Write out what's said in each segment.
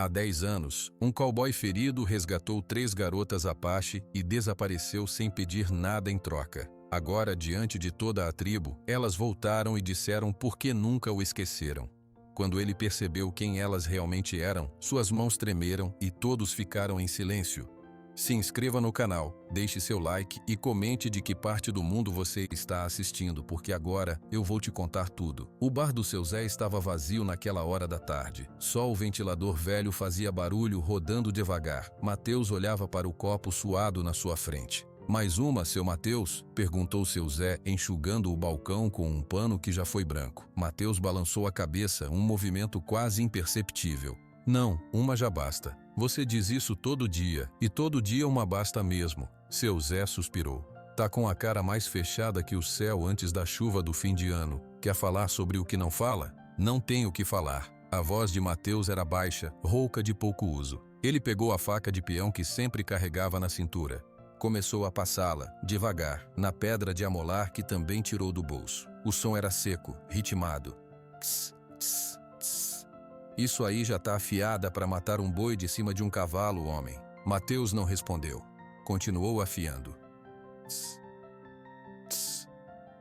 Há 10 anos, um cowboy ferido resgatou 3 garotas Apache e desapareceu sem pedir nada em troca. Agora, diante de toda a tribo, elas voltaram e disseram por que nunca o esqueceram. Quando ele percebeu quem elas realmente eram, suas mãos tremeram e todos ficaram em silêncio. Se inscreva no canal, deixe seu like e comente de que parte do mundo você está assistindo, porque agora eu vou te contar tudo. O bar do seu Zé estava vazio naquela hora da tarde. Só o ventilador velho fazia barulho rodando devagar. Mateus olhava para o copo suado na sua frente. Mais uma, seu Mateus? Perguntou seu Zé, enxugando o balcão com um pano que já foi branco. Mateus balançou a cabeça, um movimento quase imperceptível. Não, uma já basta. Você diz isso todo dia, e todo dia uma basta mesmo. Seu Zé suspirou. Tá com a cara mais fechada que o céu antes da chuva do fim de ano. Quer falar sobre o que não fala? Não tem o que falar. A voz de Mateus era baixa, rouca de pouco uso. Ele pegou a faca de peão que sempre carregava na cintura. Começou a passá-la, devagar, na pedra de amolar que também tirou do bolso. O som era seco, ritmado. Tss, tss, tss. Isso aí já tá afiada para matar um boi de cima de um cavalo, homem. Mateus não respondeu. Continuou afiando. Tss, tss.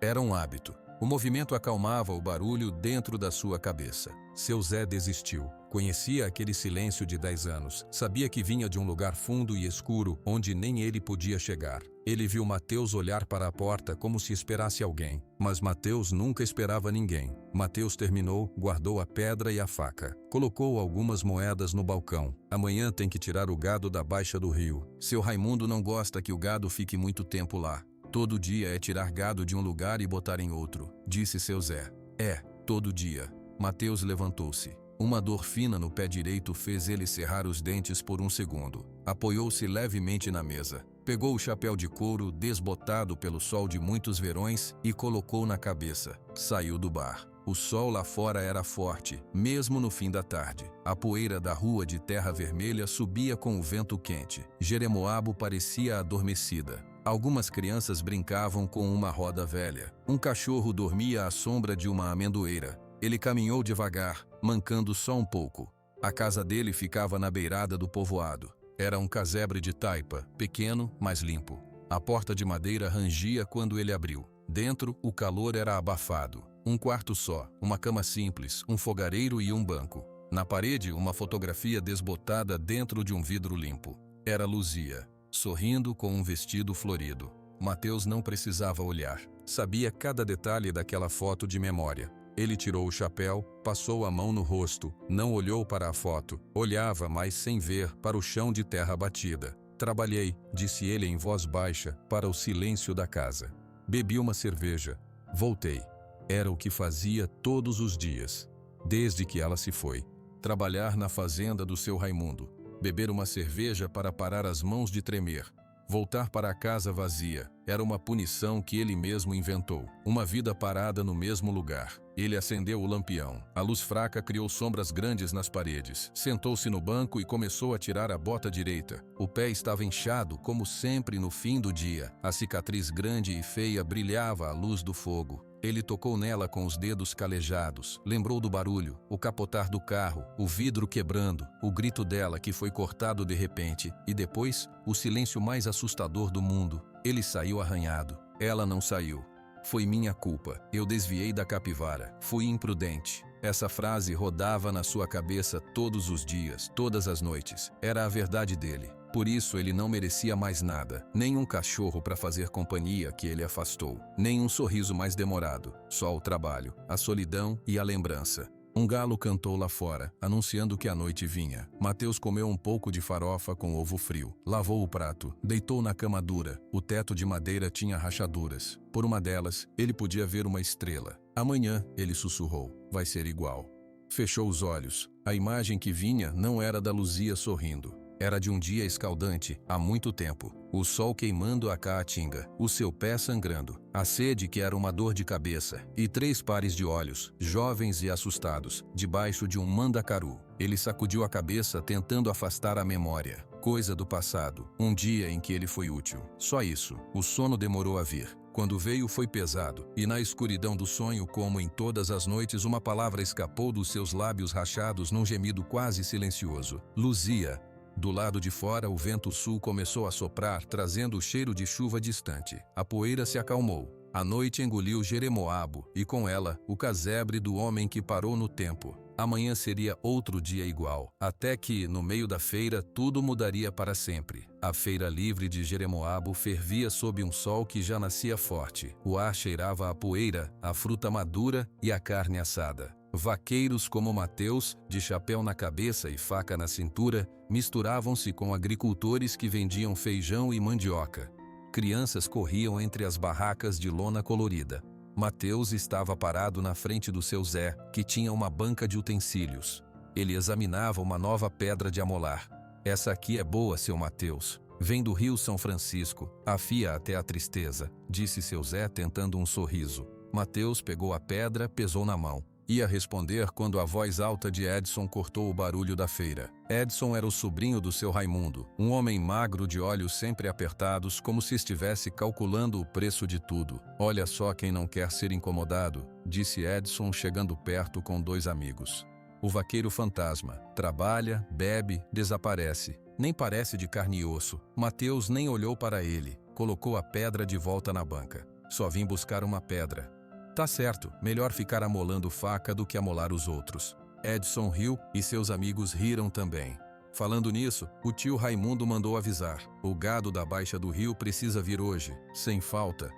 Era um hábito. O movimento acalmava o barulho dentro da sua cabeça. Seu Zé desistiu. Conhecia aquele silêncio de 10 anos. Sabia que vinha de um lugar fundo e escuro, onde nem ele podia chegar. Ele viu Mateus olhar para a porta como se esperasse alguém. Mas Mateus nunca esperava ninguém. Mateus terminou, guardou a pedra e a faca. Colocou algumas moedas no balcão. Amanhã tem que tirar o gado da baixa do rio. Seu Raimundo não gosta que o gado fique muito tempo lá. Todo dia é tirar gado de um lugar e botar em outro, disse seu Zé. É, todo dia. Mateus levantou-se. Uma dor fina no pé direito fez ele cerrar os dentes por um segundo. Apoiou-se levemente na mesa. Pegou o chapéu de couro, desbotado pelo sol de muitos verões, e colocou na cabeça. Saiu do bar. O sol lá fora era forte, mesmo no fim da tarde. A poeira da rua de terra vermelha subia com o vento quente. Jeremoabo parecia adormecida. Algumas crianças brincavam com uma roda velha. Um cachorro dormia à sombra de uma amendoeira. Ele caminhou devagar, mancando só um pouco. A casa dele ficava na beirada do povoado. Era um casebre de taipa, pequeno, mas limpo. A porta de madeira rangia quando ele abriu. Dentro, o calor era abafado. Um quarto só, uma cama simples, um fogareiro e um banco. Na parede, uma fotografia desbotada dentro de um vidro limpo. Era Luzia, sorrindo com um vestido florido. Mateus não precisava olhar. Sabia cada detalhe daquela foto de memória. Ele tirou o chapéu, passou a mão no rosto, não olhou para a foto. Olhava, mas sem ver, para o chão de terra batida. Trabalhei, disse ele em voz baixa, para o silêncio da casa. Bebi uma cerveja. Voltei. Era o que fazia todos os dias, desde que ela se foi. Trabalhar na fazenda do seu Raimundo. Beber uma cerveja para parar as mãos de tremer. Voltar para a casa vazia. Era uma punição que ele mesmo inventou. Uma vida parada no mesmo lugar. Ele acendeu o lampião. A luz fraca criou sombras grandes nas paredes. Sentou-se no banco e começou a tirar a bota direita. O pé estava inchado, como sempre no fim do dia. A cicatriz grande e feia brilhava à luz do fogo. Ele tocou nela com os dedos calejados. Lembrou do barulho, o capotar do carro, o vidro quebrando, o grito dela que foi cortado de repente, e depois, o silêncio mais assustador do mundo. Ele saiu arranhado. Ela não saiu. Foi minha culpa. Eu desviei da capivara. Fui imprudente. Essa frase rodava na sua cabeça todos os dias, todas as noites. Era a verdade dele. Por isso ele não merecia mais nada. Nem um cachorro para fazer companhia que ele afastou. Nem um sorriso mais demorado. Só o trabalho, a solidão e a lembrança. Um galo cantou lá fora, anunciando que a noite vinha. Mateus comeu um pouco de farofa com ovo frio. Lavou o prato, deitou na cama dura. O teto de madeira tinha rachaduras. Por uma delas, ele podia ver uma estrela. Amanhã, ele sussurrou, vai ser igual. Fechou os olhos. A imagem que vinha não era da Luzia sorrindo. Era de um dia escaldante, há muito tempo. O sol queimando a caatinga, o seu pé sangrando, a sede que era uma dor de cabeça, e 3 pares de olhos, jovens e assustados, debaixo de um mandacaru. Ele sacudiu a cabeça tentando afastar a memória. Coisa do passado, um dia em que ele foi útil. Só isso. O sono demorou a vir. Quando veio foi pesado, e na escuridão do sonho, como em todas as noites, uma palavra escapou dos seus lábios rachados num gemido quase silencioso. Luzia. Do lado de fora, o vento sul começou a soprar, trazendo o cheiro de chuva distante. A poeira se acalmou. A noite engoliu Jeremoabo, e com ela, o casebre do homem que parou no tempo. Amanhã seria outro dia igual, até que, no meio da feira, tudo mudaria para sempre. A feira livre de Jeremoabo fervia sob um sol que já nascia forte. O ar cheirava a poeira, a fruta madura e a carne assada. Vaqueiros como Mateus, de chapéu na cabeça e faca na cintura, misturavam-se com agricultores que vendiam feijão e mandioca. Crianças corriam entre as barracas de lona colorida. Mateus estava parado na frente do seu Zé, que tinha uma banca de utensílios. Ele examinava uma nova pedra de amolar. Essa aqui é boa, seu Mateus. Vem do Rio São Francisco, afia até a tristeza, disse seu Zé tentando um sorriso. Mateus pegou a pedra, pesou na mão. Ia responder quando a voz alta de Edson cortou o barulho da feira. Edson era o sobrinho do seu Raimundo, um homem magro de olhos sempre apertados, como se estivesse calculando o preço de tudo. Olha só quem não quer ser incomodado, disse Edson chegando perto com dois amigos. O vaqueiro fantasma. Trabalha, bebe, desaparece. Nem parece de carne e osso. Mateus nem olhou para ele. Colocou a pedra de volta na banca. Só vim buscar uma pedra. Tá certo, melhor ficar amolando faca do que amolar os outros. Edson riu e seus amigos riram também. Falando nisso, o tio Raimundo mandou avisar. O gado da Baixa do Rio precisa vir hoje, sem falta.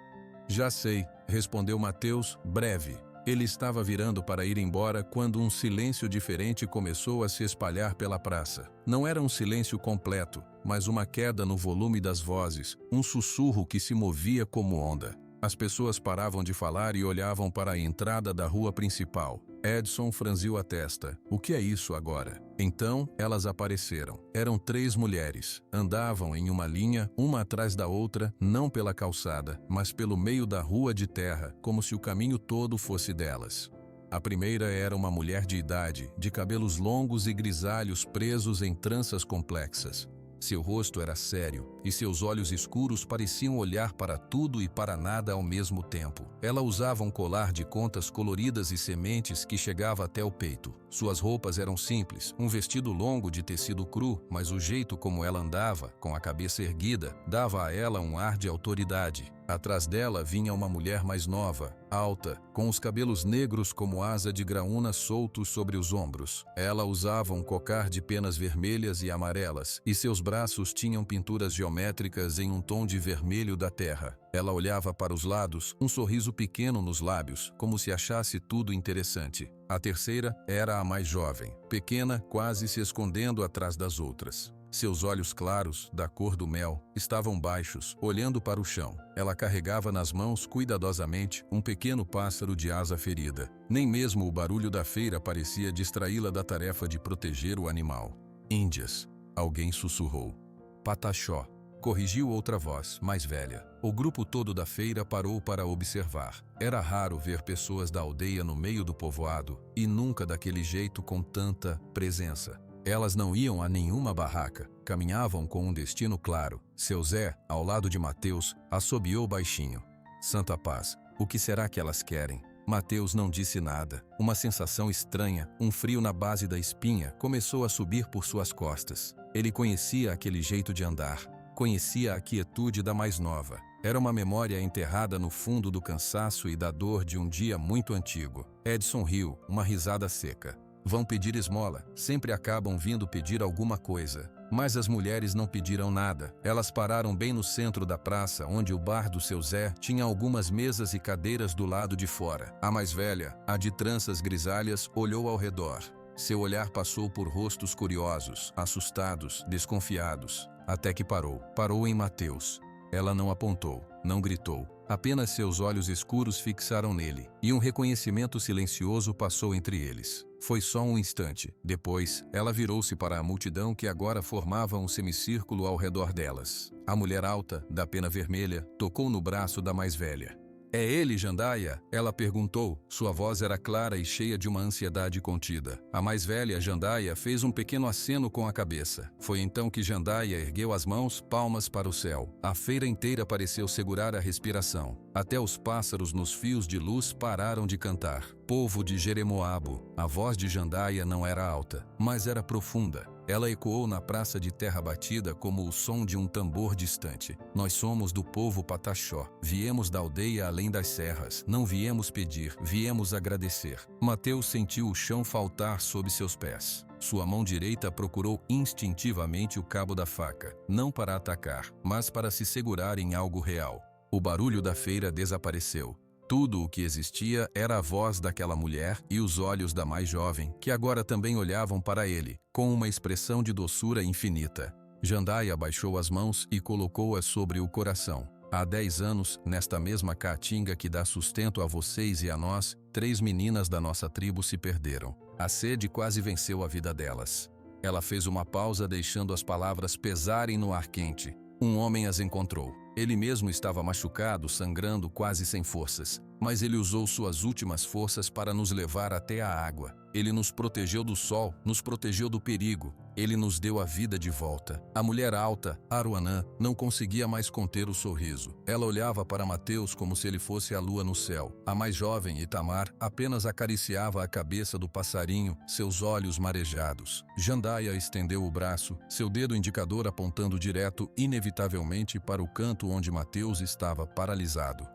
Já sei, respondeu Mateus, breve. Ele estava virando para ir embora quando um silêncio diferente começou a se espalhar pela praça. Não era um silêncio completo, mas uma queda no volume das vozes, um sussurro que se movia como onda. As pessoas paravam de falar e olhavam para a entrada da rua principal. Edson franziu a testa. O que é isso agora? Então, elas apareceram. Eram 3 mulheres. Andavam em uma linha, uma atrás da outra, não pela calçada, mas pelo meio da rua de terra, como se o caminho todo fosse delas. A primeira era uma mulher de idade, de cabelos longos e grisalhos presos em tranças complexas. Seu rosto era sério, e seus olhos escuros pareciam olhar para tudo e para nada ao mesmo tempo. Ela usava um colar de contas coloridas e sementes que chegava até o peito. Suas roupas eram simples, um vestido longo de tecido cru, mas o jeito como ela andava, com a cabeça erguida, dava a ela um ar de autoridade. Atrás dela vinha uma mulher mais nova, alta, com os cabelos negros como asa de graúna soltos sobre os ombros. Ela usava um cocar de penas vermelhas e amarelas, e seus braços tinham pinturas geométricas em um tom de vermelho da terra. Ela olhava para os lados, um sorriso pequeno nos lábios, como se achasse tudo interessante. A terceira era a mais jovem, pequena, quase se escondendo atrás das outras. Seus olhos claros, da cor do mel, estavam baixos, olhando para o chão. Ela carregava nas mãos, cuidadosamente, um pequeno pássaro de asa ferida. Nem mesmo o barulho da feira parecia distraí-la da tarefa de proteger o animal. Índias, alguém sussurrou. Pataxó, corrigiu outra voz, mais velha. O grupo todo da feira parou para observar. Era raro ver pessoas da aldeia no meio do povoado, e nunca daquele jeito com tanta presença. Elas não iam a nenhuma barraca, caminhavam com um destino claro. Seu Zé, ao lado de Mateus, assobiou baixinho. Santa Paz, o que será que elas querem? Mateus não disse nada. Uma sensação estranha, um frio na base da espinha, começou a subir por suas costas. Ele conhecia aquele jeito de andar, conhecia a quietude da mais nova. Era uma memória enterrada no fundo do cansaço e da dor de um dia muito antigo. Edson riu, uma risada seca. Vão pedir esmola, sempre acabam vindo pedir alguma coisa. Mas as mulheres não pediram nada. Elas pararam bem no centro da praça, onde o bar do seu Zé tinha algumas mesas e cadeiras do lado de fora. A mais velha, a de tranças grisalhas, olhou ao redor. Seu olhar passou por rostos curiosos, assustados, desconfiados, até que parou. Parou em Mateus. Ela não apontou, não gritou. Apenas seus olhos escuros fixaram nele, e um reconhecimento silencioso passou entre eles. Foi só um instante. Depois, ela virou-se para a multidão que agora formava um semicírculo ao redor delas. A mulher alta, da pena vermelha, tocou no braço da mais velha. É ele, Jandaia? Ela perguntou. Sua voz era clara e cheia de uma ansiedade contida. A mais velha, Jandaia, fez um pequeno aceno com a cabeça. Foi então que Jandaia ergueu as mãos, palmas para o céu. A feira inteira pareceu segurar a respiração. Até os pássaros nos fios de luz pararam de cantar. Povo de Jeremoabo. A voz de Jandaia não era alta, mas era profunda. Ela ecoou na praça de terra batida como o som de um tambor distante. Nós somos do povo Pataxó. Viemos da aldeia além das serras. Não viemos pedir, viemos agradecer. Mateus sentiu o chão faltar sob seus pés. Sua mão direita procurou instintivamente o cabo da faca, não para atacar, mas para se segurar em algo real. O barulho da feira desapareceu. Tudo o que existia era a voz daquela mulher e os olhos da mais jovem, que agora também olhavam para ele, com uma expressão de doçura infinita. Jandaia baixou as mãos e colocou-as sobre o coração. Há 10 anos, nesta mesma caatinga que dá sustento a vocês e a nós, 3 meninas da nossa tribo se perderam. A sede quase venceu a vida delas. Ela fez uma pausa, deixando as palavras pesarem no ar quente. Um homem as encontrou. Ele mesmo estava machucado, sangrando, quase sem forças. Mas ele usou suas últimas forças para nos levar até a água. Ele nos protegeu do sol, nos protegeu do perigo. Ele nos deu a vida de volta. A mulher alta, Aruanã, não conseguia mais conter o sorriso. Ela olhava para Mateus como se ele fosse a lua no céu. A mais jovem, Itamar, apenas acariciava a cabeça do passarinho, seus olhos marejados. Jandaia estendeu o braço, seu dedo indicador apontando direto, inevitavelmente, para o canto onde Mateus estava paralisado.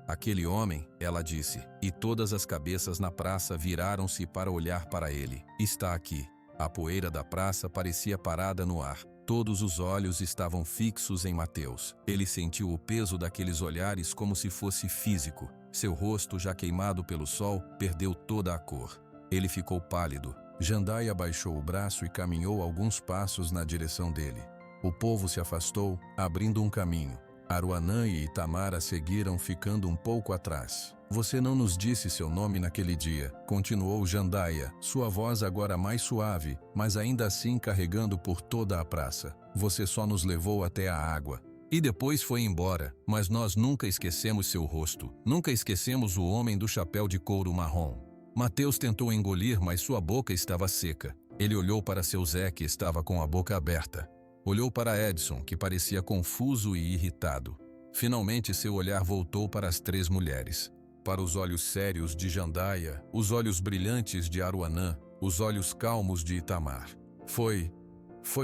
Aquele homem, ela disse, e todas as cabeças na praça viraram-se para olhar para ele. Está aqui. A poeira da praça parecia parada no ar. Todos os olhos estavam fixos em Mateus. Ele sentiu o peso daqueles olhares como se fosse físico. Seu rosto, já queimado pelo sol, perdeu toda a cor. Ele ficou pálido. Jandaia baixou o braço e caminhou alguns passos na direção dele. O povo se afastou, abrindo um caminho. Aruanã e Itamar a seguiram, ficando um pouco atrás. Você não nos disse seu nome naquele dia, continuou Jandaia, sua voz agora mais suave, mas ainda assim carregando por toda a praça. Você só nos levou até a água. E depois foi embora, mas nós nunca esquecemos seu rosto. Nunca esquecemos o homem do chapéu de couro marrom. Mateus tentou engolir, mas sua boca estava seca. Ele olhou para seu Zé, que estava com a boca aberta. Olhou para Edson, que parecia confuso e irritado. Finalmente seu olhar voltou para as 3 mulheres. Para os olhos sérios de Jandaia, os olhos brilhantes de Aruanã, os olhos calmos de Itamar. Foi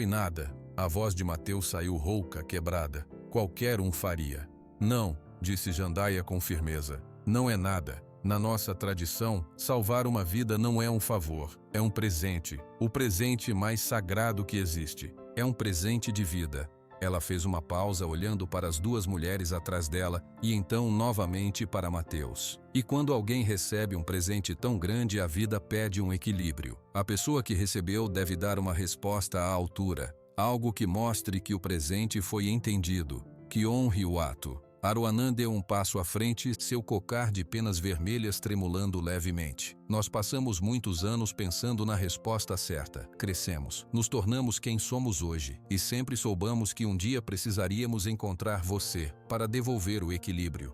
nada. A voz de Mateus saiu rouca, quebrada. Qualquer um faria. Não, disse Jandaia com firmeza. Não é nada. Na nossa tradição, salvar uma vida não é um favor, é um presente. O presente mais sagrado que existe. É um presente de vida. Ela fez uma pausa olhando para as 2 mulheres atrás dela e então novamente para Mateus. E quando alguém recebe um presente tão grande, a vida pede um equilíbrio. A pessoa que recebeu deve dar uma resposta à altura. Algo que mostre que o presente foi entendido, que honre o ato. Aruanã deu um passo à frente, seu cocar de penas vermelhas tremulando levemente. Nós passamos muitos anos pensando na resposta certa. Crescemos, nos tornamos quem somos hoje, e sempre soubamos que um dia precisaríamos encontrar você para devolver o equilíbrio.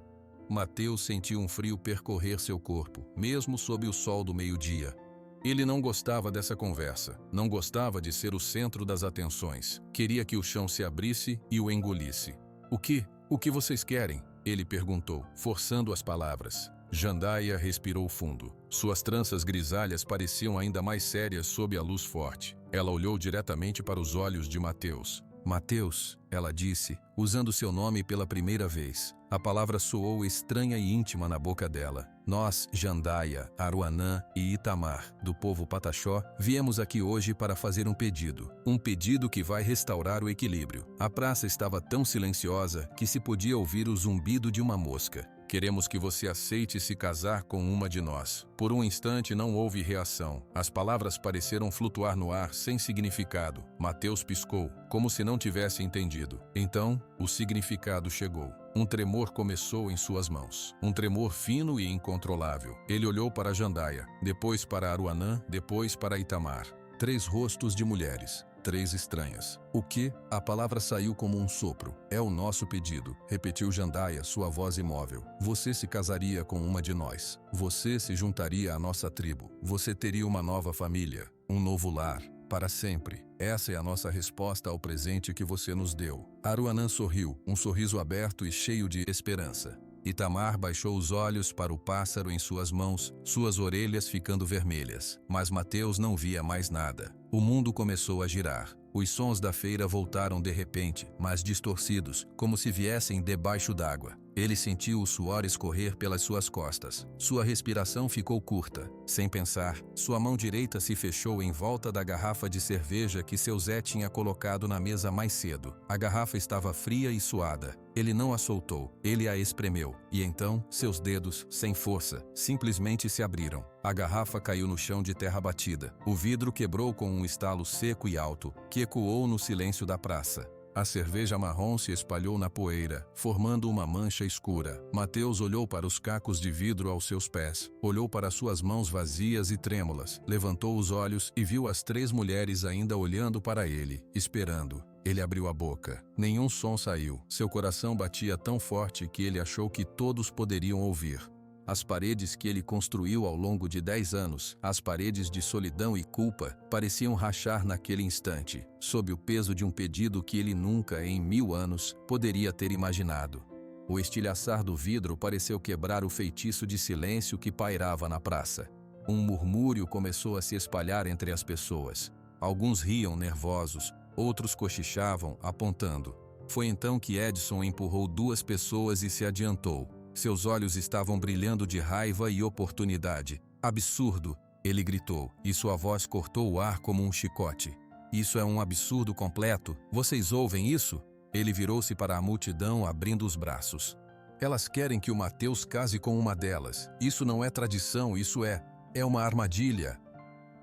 Mateus sentiu um frio percorrer seu corpo, mesmo sob o sol do meio-dia. Ele não gostava dessa conversa, não gostava de ser o centro das atenções. Queria que o chão se abrisse e o engolisse. O que vocês querem? Ele perguntou, forçando as palavras. Jandaia respirou fundo. Suas tranças grisalhas pareciam ainda mais sérias sob a luz forte. Ela olhou diretamente para os olhos de Mateus. Mateus, ela disse, usando seu nome pela primeira vez. A palavra soou estranha e íntima na boca dela. Nós, Jandaia, Aruanã e Itamar, do povo Pataxó, viemos aqui hoje para fazer um pedido. Um pedido que vai restaurar o equilíbrio. A praça estava tão silenciosa que se podia ouvir o zumbido de uma mosca. Queremos que você aceite se casar com uma de nós. Por um instante não houve reação. As palavras pareceram flutuar no ar sem significado. Mateus piscou, como se não tivesse entendido. Então, o significado chegou. Um tremor começou em suas mãos. Um tremor fino e incontrolável. Ele olhou para Jandaia, depois para Aruanã, depois para Itamar. 3 rostos de mulheres. 3 estranhas. O que? A palavra saiu como um sopro. É o nosso pedido, repetiu Jandaia, sua voz imóvel. Você se casaria com uma de nós. Você se juntaria à nossa tribo. Você teria uma nova família, um novo lar, para sempre. Essa é a nossa resposta ao presente que você nos deu. Aruanã sorriu, um sorriso aberto e cheio de esperança. Itamar baixou os olhos para o pássaro em suas mãos, suas orelhas ficando vermelhas. Mas Mateus não via mais nada. O mundo começou a girar. Os sons da feira voltaram de repente, mas distorcidos, como se viessem debaixo d'água. Ele sentiu o suor escorrer pelas suas costas. Sua respiração ficou curta. Sem pensar, sua mão direita se fechou em volta da garrafa de cerveja que seu Zé tinha colocado na mesa mais cedo. A garrafa estava fria e suada. Ele não a soltou, ele a espremeu. E então, seus dedos, sem força, simplesmente se abriram. A garrafa caiu no chão de terra batida. O vidro quebrou com um estalo seco e alto, que ecoou no silêncio da praça. A cerveja marrom se espalhou na poeira, formando uma mancha escura. Mateus olhou para os cacos de vidro aos seus pés. Olhou para suas mãos vazias e trêmulas. Levantou os olhos e viu as 3 mulheres ainda olhando para ele, esperando. Ele abriu a boca. Nenhum som saiu. Seu coração batia tão forte que ele achou que todos poderiam ouvir. As paredes que ele construiu ao longo de 10 anos, as paredes de solidão e culpa, pareciam rachar naquele instante, sob o peso de um pedido que ele nunca, em 1000 anos, poderia ter imaginado. O estilhaçar do vidro pareceu quebrar o feitiço de silêncio que pairava na praça. Um murmúrio começou a se espalhar entre as pessoas. Alguns riam nervosos, outros cochichavam, apontando. Foi então que Edson empurrou 2 pessoas e se adiantou. Seus olhos estavam brilhando de raiva e oportunidade. Absurdo! Ele gritou, e sua voz cortou o ar como um chicote. Isso é um absurdo completo. Vocês ouvem isso? Ele virou-se para a multidão, abrindo os braços. Elas querem que o Mateus case com uma delas. Isso não é tradição, isso é uma armadilha.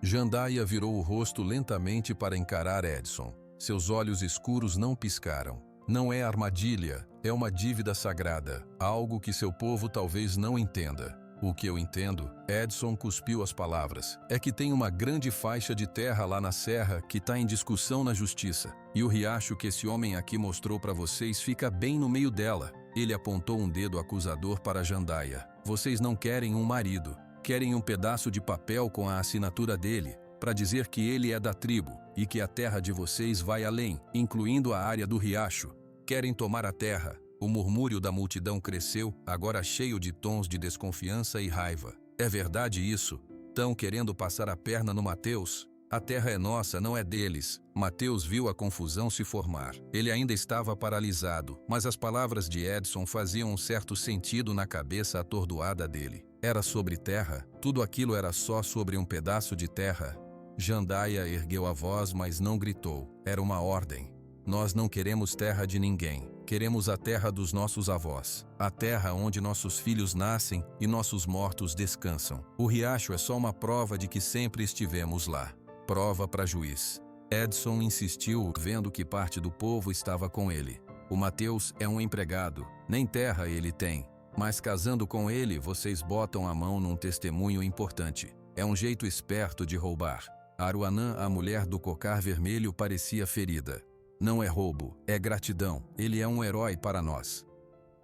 Jandaia virou o rosto lentamente para encarar Edson. Seus olhos escuros não piscaram. Não é armadilha, é uma dívida sagrada, algo que seu povo talvez não entenda. O que eu entendo, Edson cuspiu as palavras, é que tem uma grande faixa de terra lá na serra que está em discussão na justiça. E o riacho que esse homem aqui mostrou para vocês fica bem no meio dela. Ele apontou um dedo acusador para Jandaia. Vocês não querem um marido, querem um pedaço de papel com a assinatura dele, para dizer que ele é da tribo e que a terra de vocês vai além, incluindo a área do riacho. Querem tomar a terra. O murmúrio da multidão cresceu, agora cheio de tons de desconfiança e raiva. É verdade isso? Tão querendo passar a perna no Mateus? A terra é nossa, não é deles. Mateus viu a confusão se formar. Ele ainda estava paralisado, mas as palavras de Edson faziam um certo sentido na cabeça atordoada dele. Era sobre terra? Tudo aquilo era só sobre um pedaço de terra? Jandaia ergueu a voz, mas não gritou. Era uma ordem. Nós não queremos terra de ninguém. Queremos a terra dos nossos avós. A terra onde nossos filhos nascem e nossos mortos descansam. O riacho é só uma prova de que sempre estivemos lá. Prova para juiz. Edson insistiu, vendo que parte do povo estava com ele. O Mateus é um empregado. Nem terra ele tem. Mas casando com ele, vocês botam a mão num testemunho importante. É um jeito esperto de roubar. Aruanã, a mulher do cocar vermelho, parecia ferida. Não é roubo, é gratidão. Ele é um herói para nós.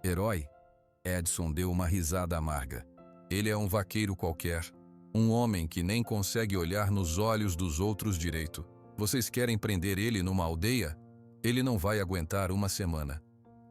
Herói? Edson deu uma risada amarga. Ele é um vaqueiro qualquer. Um homem que nem consegue olhar nos olhos dos outros direito. Vocês querem prender ele numa aldeia? Ele não vai aguentar uma semana.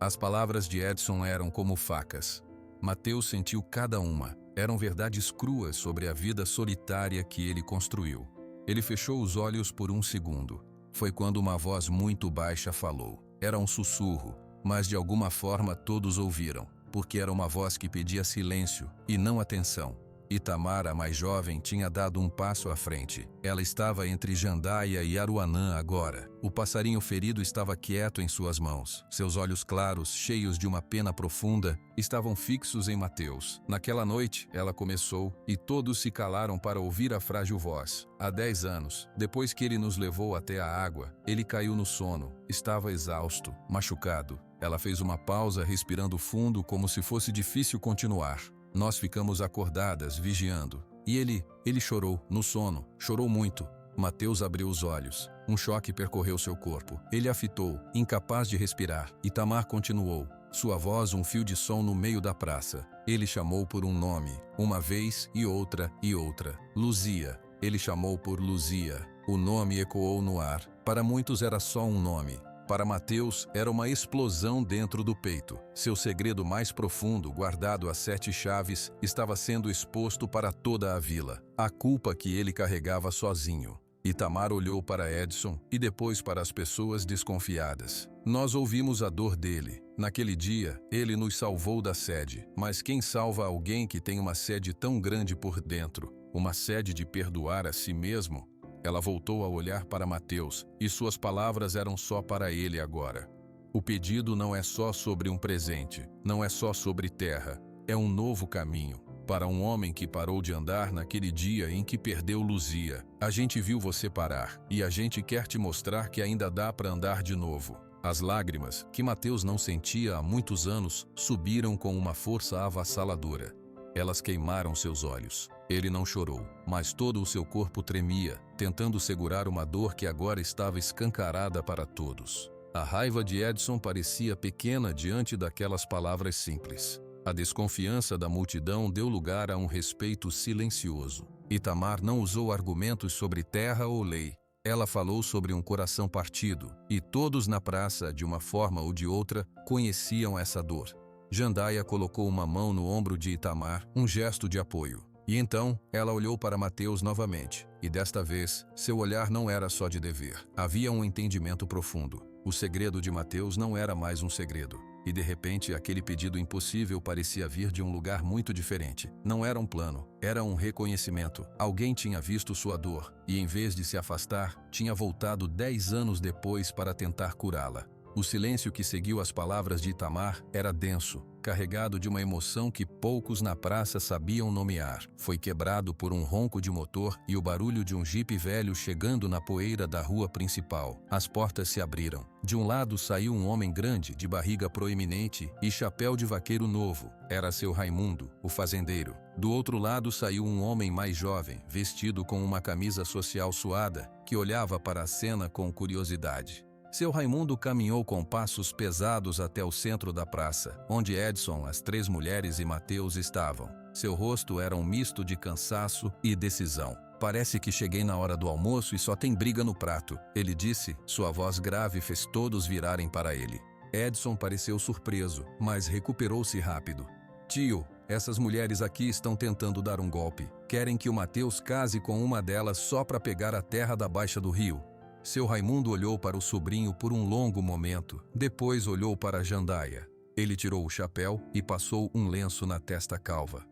As palavras de Edson eram como facas. Mateus sentiu cada uma. Eram verdades cruas sobre a vida solitária que ele construiu. Ele fechou os olhos por um segundo. Foi quando uma voz muito baixa falou. Era um sussurro, mas de alguma forma todos ouviram, porque era uma voz que pedia silêncio e não atenção. Itamar, a mais jovem, tinha dado um passo à frente. Ela estava entre Jandaia e Aruanã agora. O passarinho ferido estava quieto em suas mãos. Seus olhos claros, cheios de uma pena profunda, estavam fixos em Mateus. Naquela noite, ela começou, e todos se calaram para ouvir a frágil voz. Há 10 anos, depois que ele nos levou até a água, ele caiu no sono. Estava exausto, machucado. Ela fez uma pausa, respirando fundo, como se fosse difícil continuar. Nós ficamos acordadas, vigiando. E ele chorou, no sono. Chorou muito. Mateus abriu os olhos. Um choque percorreu seu corpo. Ele a fitou, incapaz de respirar. Itamar continuou. Sua voz um fio de som no meio da praça. Ele chamou por um nome, uma vez e outra e outra. Luzia. Ele chamou por Luzia. O nome ecoou no ar. Para muitos era só um nome. Para Mateus, era uma explosão dentro do peito. Seu segredo mais profundo, guardado a 7 chaves, estava sendo exposto para toda a vila. A culpa que ele carregava sozinho. Itamar olhou para Edson e depois para as pessoas desconfiadas. Nós ouvimos a dor dele. Naquele dia, ele nos salvou da sede. Mas quem salva alguém que tem uma sede tão grande por dentro? Uma sede de perdoar a si mesmo? Ela voltou a olhar para Mateus, e suas palavras eram só para ele agora. O pedido não é só sobre um presente, não é só sobre terra, é um novo caminho. Para um homem que parou de andar naquele dia em que perdeu Luzia. A gente viu você parar, e a gente quer te mostrar que ainda dá para andar de novo. As lágrimas, que Mateus não sentia há muitos anos, subiram com uma força avassaladora. Elas queimaram seus olhos. Ele não chorou, mas todo o seu corpo tremia, tentando segurar uma dor que agora estava escancarada para todos. A raiva de Edson parecia pequena diante daquelas palavras simples. A desconfiança da multidão deu lugar a um respeito silencioso. Itamar não usou argumentos sobre terra ou lei. Ela falou sobre um coração partido, e todos na praça, de uma forma ou de outra, conheciam essa dor. Jandaia colocou uma mão no ombro de Itamar, um gesto de apoio. E então, ela olhou para Mateus novamente, e desta vez, seu olhar não era só de dever. Havia um entendimento profundo. O segredo de Mateus não era mais um segredo. E de repente, aquele pedido impossível parecia vir de um lugar muito diferente. Não era um plano, era um reconhecimento. Alguém tinha visto sua dor, e em vez de se afastar, tinha voltado 10 anos depois para tentar curá-la. O silêncio que seguiu as palavras de Itamar era denso, carregado de uma emoção que poucos na praça sabiam nomear. Foi quebrado por um ronco de motor e o barulho de um jipe velho chegando na poeira da rua principal. As portas se abriram. De um lado saiu um homem grande, de barriga proeminente e chapéu de vaqueiro novo. Era seu Raimundo, o fazendeiro. Do outro lado saiu um homem mais jovem, vestido com uma camisa social suada, que olhava para a cena com curiosidade. Seu Raimundo caminhou com passos pesados até o centro da praça, onde Edson, as 3 mulheres e Mateus estavam. Seu rosto era um misto de cansaço e decisão. Parece que cheguei na hora do almoço e só tem briga no prato, ele disse. Sua voz grave fez todos virarem para ele. Edson pareceu surpreso, mas recuperou-se rápido. Tio, essas mulheres aqui estão tentando dar um golpe. Querem que o Mateus case com uma delas só para pegar a terra da baixa do rio. Seu Raimundo olhou para o sobrinho por um longo momento, depois olhou para Jandaia. Ele tirou o chapéu e passou um lenço na testa calva.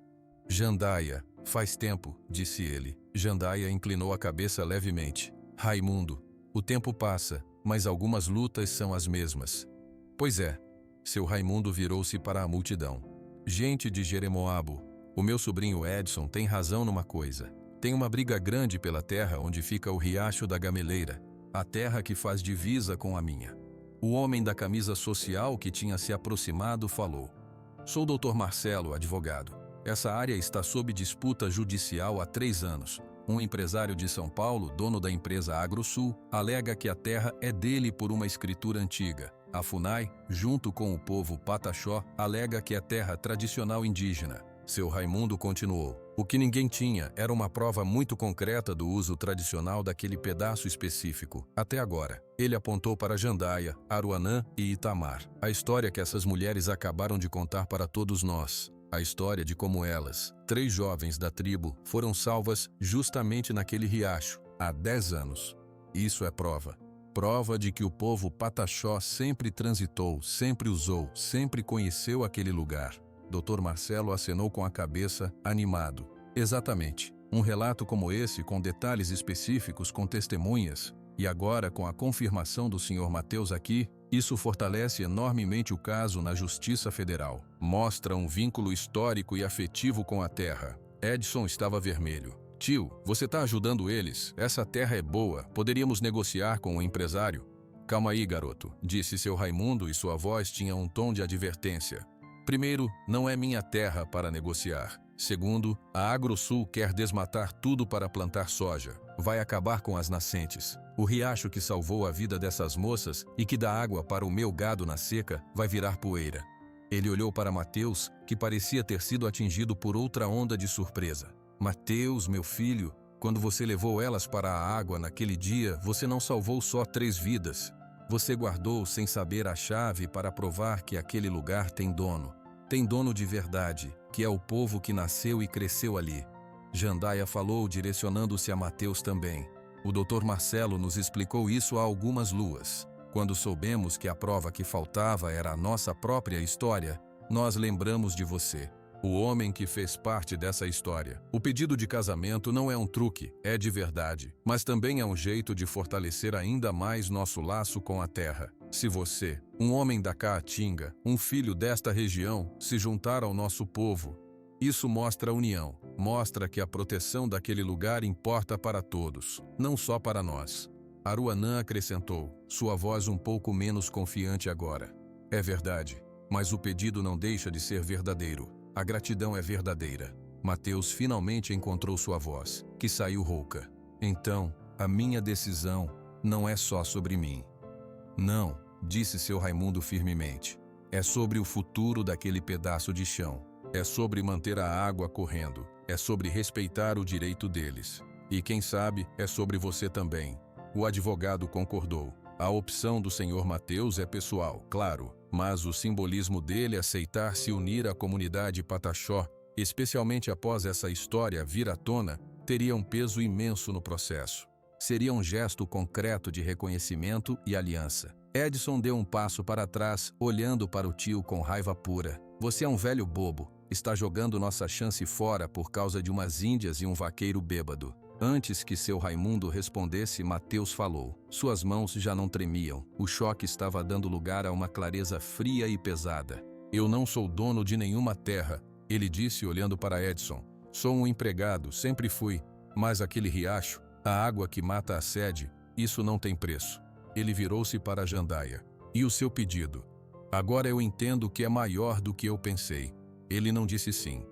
Jandaia, faz tempo, disse ele. Jandaia inclinou a cabeça levemente. Raimundo, o tempo passa, mas algumas lutas são as mesmas. Pois é. Seu Raimundo virou-se para a multidão. Gente de Jeremoabo, o meu sobrinho Edson tem razão numa coisa. Tem uma briga grande pela terra onde fica o riacho da Gameleira. A terra que faz divisa com a minha. O homem da camisa social que tinha se aproximado falou. Sou o Dr. Marcelo, advogado. Essa área está sob disputa judicial há 3 anos. Um empresário de São Paulo, dono da empresa AgroSul, alega que a terra é dele por uma escritura antiga. A FUNAI, junto com o povo Pataxó, alega que é terra tradicional indígena. Seu Raimundo continuou. O que ninguém tinha era uma prova muito concreta do uso tradicional daquele pedaço específico. Até agora, ele apontou para Jandaia, Aruanã e Itamar. A história que essas mulheres acabaram de contar para todos nós. A história de como elas, 3 jovens da tribo, foram salvas justamente naquele riacho, há 10 anos. Isso é prova. Prova de que o povo Pataxó sempre transitou, sempre usou, sempre conheceu aquele lugar. Dr. Marcelo acenou com a cabeça, animado. Exatamente. Um relato como esse, com detalhes específicos, com testemunhas, e agora com a confirmação do Sr. Mateus aqui, isso fortalece enormemente o caso na Justiça Federal. Mostra um vínculo histórico e afetivo com a terra. Edson estava vermelho. Tio, você está ajudando eles? Essa terra é boa. Poderíamos negociar com o empresário? Calma aí, garoto, disse seu Raimundo e sua voz tinha um tom de advertência. Primeiro, não é minha terra para negociar. Segundo, a AgroSul quer desmatar tudo para plantar soja. vai acabar com as nascentes. O riacho que salvou a vida dessas moças e que dá água para o meu gado na seca vai virar poeira. Ele olhou para Mateus, que parecia ter sido atingido por outra onda de surpresa. Mateus, meu filho, quando você levou elas para a água naquele dia, você não salvou só 3 vidas. Você guardou sem saber a chave para provar que aquele lugar tem dono. Tem dono de verdade, que é o povo que nasceu e cresceu ali. Jandaia falou, direcionando-se a Mateus também. O Dr. Marcelo nos explicou isso há algumas luas. Quando soubemos que a prova que faltava era a nossa própria história, nós lembramos de você, o homem que fez parte dessa história. O pedido de casamento não é um truque, é de verdade, mas também é um jeito de fortalecer ainda mais nosso laço com a terra. Se você, um homem da Caatinga, um filho desta região, se juntar ao nosso povo, isso mostra a união, mostra que a proteção daquele lugar importa para todos, não só para nós. Aruanã acrescentou, sua voz um pouco menos confiante agora. É verdade, mas o pedido não deixa de ser verdadeiro. A gratidão é verdadeira. Mateus finalmente encontrou sua voz, que saiu rouca. Então, a minha decisão não é só sobre mim. Não, disse seu Raimundo firmemente. É sobre o futuro daquele pedaço de chão. É sobre manter a água correndo. É sobre respeitar o direito deles. E quem sabe, é sobre você também. O advogado concordou. A opção do senhor Mateus é pessoal, claro, mas o simbolismo dele aceitar se unir à comunidade Pataxó, especialmente após essa história vir à tona, teria um peso imenso no processo. Seria um gesto concreto de reconhecimento e aliança. Edson deu um passo para trás, olhando para o tio com raiva pura. Você é um velho bobo. Está jogando nossa chance fora por causa de umas índias e um vaqueiro bêbado. Antes que seu Raimundo respondesse, Mateus falou. Suas mãos já não tremiam. O choque estava dando lugar a uma clareza fria e pesada. Eu não sou dono de nenhuma terra, ele disse olhando para Edson. Sou um empregado, sempre fui. Mas aquele riacho, a água que mata a sede, isso não tem preço. Ele virou-se para Jandaia. E o seu pedido? Agora eu entendo que é maior do que eu pensei. Ele não disse sim.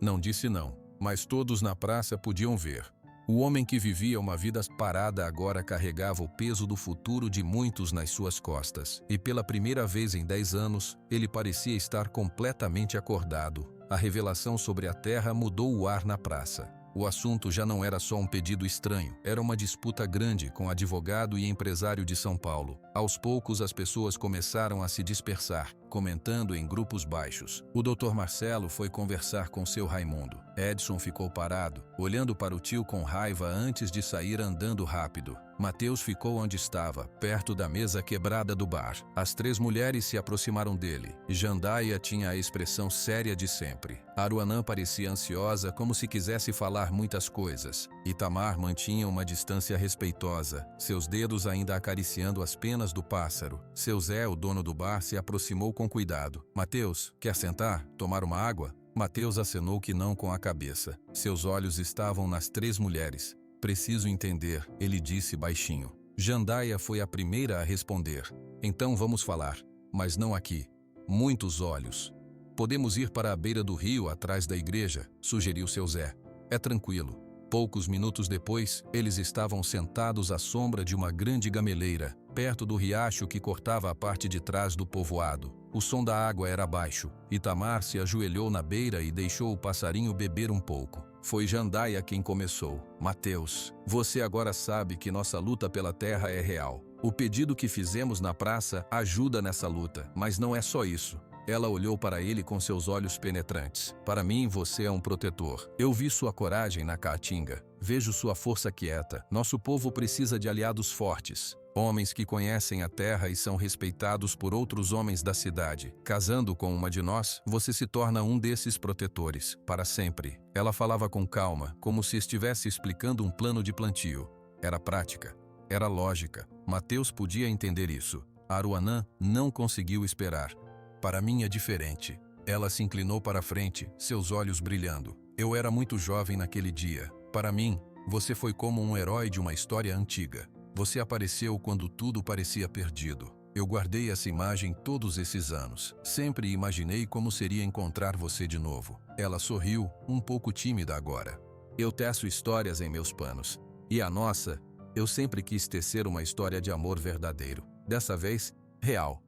Não disse não, mas todos na praça podiam ver. O homem que vivia uma vida parada agora carregava o peso do futuro de muitos nas suas costas. E pela primeira vez em 10 anos, ele parecia estar completamente acordado. A revelação sobre a terra mudou o ar na praça. O assunto já não era só um pedido estranho, era uma disputa grande com advogado e empresário de São Paulo. Aos poucos as pessoas começaram a se dispersar, comentando em grupos baixos. O Dr. Marcelo foi conversar com seu Raimundo. Edson ficou parado, olhando para o tio com raiva antes de sair andando rápido. Mateus ficou onde estava, perto da mesa quebrada do bar. As 3 mulheres se aproximaram dele. Jandaia tinha a expressão séria de sempre. Aruanã parecia ansiosa, como se quisesse falar muitas coisas. Itamar mantinha uma distância respeitosa, seus dedos ainda acariciando as penas do pássaro. Seu Zé, o dono do bar, se aproximou com cuidado. Mateus, quer sentar? Tomar uma água? Mateus acenou que não com a cabeça. Seus olhos estavam nas 3 mulheres. Preciso entender, ele disse baixinho. Jandaia foi a primeira a responder. Então vamos falar, mas não aqui. Muitos olhos. Podemos ir para a beira do rio atrás da igreja, sugeriu seu Zé. É tranquilo. Poucos minutos depois, eles estavam sentados à sombra de uma grande gameleira, perto do riacho que cortava a parte de trás do povoado. O som da água era baixo. Itamar se ajoelhou na beira e deixou o passarinho beber um pouco. Foi Jandaia quem começou. Mateus, você agora sabe que nossa luta pela terra é real. O pedido que fizemos na praça ajuda nessa luta, mas não é só isso. Ela olhou para ele com seus olhos penetrantes. Para mim, você é um protetor. Eu vi sua coragem na Caatinga. Vejo sua força quieta. Nosso povo precisa de aliados fortes. Homens que conhecem a terra e são respeitados por outros homens da cidade. Casando com uma de nós, você se torna um desses protetores, para sempre. Ela falava com calma, como se estivesse explicando um plano de plantio. Era prática, era lógica. Mateus podia entender isso. Aruanã não conseguiu esperar. Para mim é diferente. Ela se inclinou para a frente, seus olhos brilhando. Eu era muito jovem naquele dia. Para mim, você foi como um herói de uma história antiga. Você apareceu quando tudo parecia perdido. Eu guardei essa imagem todos esses anos. Sempre imaginei como seria encontrar você de novo. Ela sorriu, um pouco tímida agora. Eu teço histórias em meus panos. E a nossa? Eu sempre quis tecer uma história de amor verdadeiro. Dessa vez, real.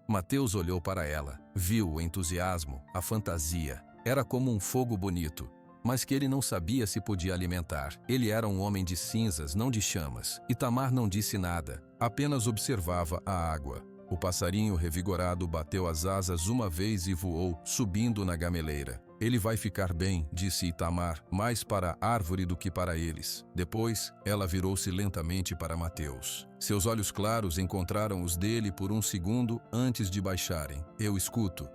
Mateus olhou para ela, viu o entusiasmo, a fantasia. Era como um fogo bonito, mas que ele não sabia se podia alimentar. Ele era um homem de cinzas, não de chamas. Itamar não disse nada, apenas observava a água. O passarinho revigorado bateu as asas uma vez e voou, subindo na gameleira. Ele vai ficar bem, disse Itamar, mais para a árvore do que para eles. Depois, ela virou-se lentamente para Mateus. Seus olhos claros encontraram os dele por um segundo antes de baixarem. Eu escuto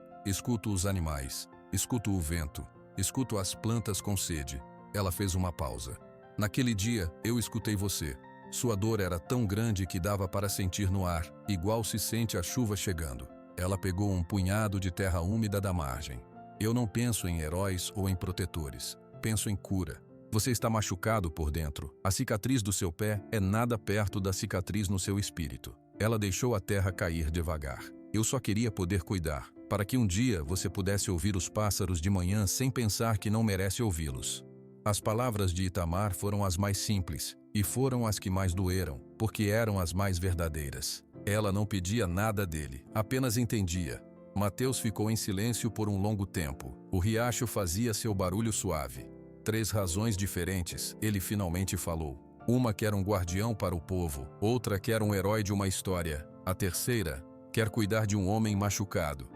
os animais, escuto o vento, escuto as plantas com sede. Ela fez uma pausa. Naquele dia, eu escutei você. Sua dor era tão grande que dava para sentir no ar, igual se sente a chuva chegando. Ela pegou um punhado de terra úmida da margem. Eu não penso em heróis ou em protetores. Penso em cura. Você está machucado por dentro. A cicatriz do seu pé é nada perto da cicatriz no seu espírito. Ela deixou a terra cair devagar. Eu só queria poder cuidar, para que um dia você pudesse ouvir os pássaros de manhã sem pensar que não merece ouvi-los. As palavras de Itamar foram as mais simples, e foram as que mais doeram, porque eram as mais verdadeiras. Ela não pedia nada dele, apenas entendia. Mateus ficou em silêncio por um longo tempo. O riacho fazia seu barulho suave. 3 razões diferentes, ele finalmente falou. Uma quer um guardião para o povo, outra quer um herói de uma história. A terceira quer cuidar de um homem machucado.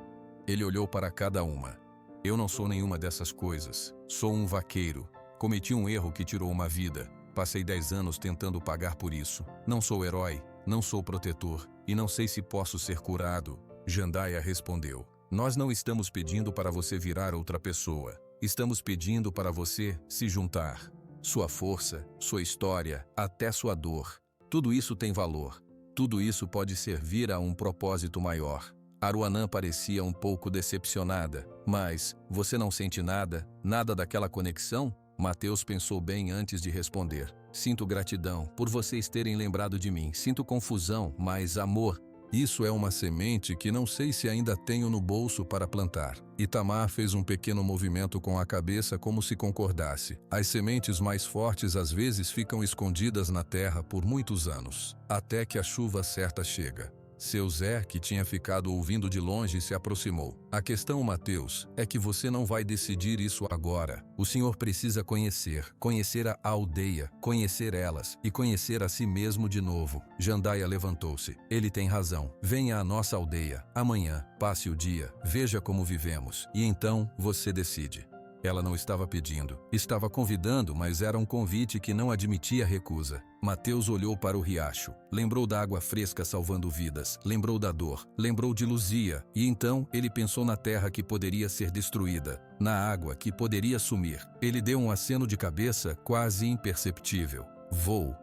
Ele olhou para cada uma. Eu não sou nenhuma dessas coisas. Sou um vaqueiro. Cometi um erro que tirou uma vida. Passei 10 anos tentando pagar por isso. Não sou herói, não sou protetor, e não sei se posso ser curado. Jandaia respondeu. Nós não estamos pedindo para você virar outra pessoa. Estamos pedindo para você se juntar. Sua força, sua história, até sua dor. Tudo isso tem valor. Tudo isso pode servir a um propósito maior. Aruanã parecia um pouco decepcionada. Mas, você não sente nada? Nada daquela conexão? Mateus pensou bem antes de responder. Sinto gratidão por vocês terem lembrado de mim. Sinto confusão, mas amor. Isso é uma semente que não sei se ainda tenho no bolso para plantar. Itamar fez um pequeno movimento com a cabeça como se concordasse. As sementes mais fortes às vezes ficam escondidas na terra por muitos anos, até que a chuva certa chega. Seu Zé, que tinha ficado ouvindo de longe, se aproximou. A questão, Mateus, é que você não vai decidir isso agora. O senhor precisa conhecer a aldeia, conhecer elas e conhecer a si mesmo de novo. Jandaia levantou-se. Ele tem razão. Venha à nossa aldeia. Amanhã, passe o dia, veja como vivemos. E então, você decide. Ela não estava pedindo. Estava convidando, mas era um convite que não admitia recusa. Mateus olhou para o riacho. Lembrou da água fresca salvando vidas. Lembrou da dor. Lembrou de Luzia. E então ele pensou na terra que poderia ser destruída. Na água que poderia sumir. Ele deu um aceno de cabeça quase imperceptível. Vou.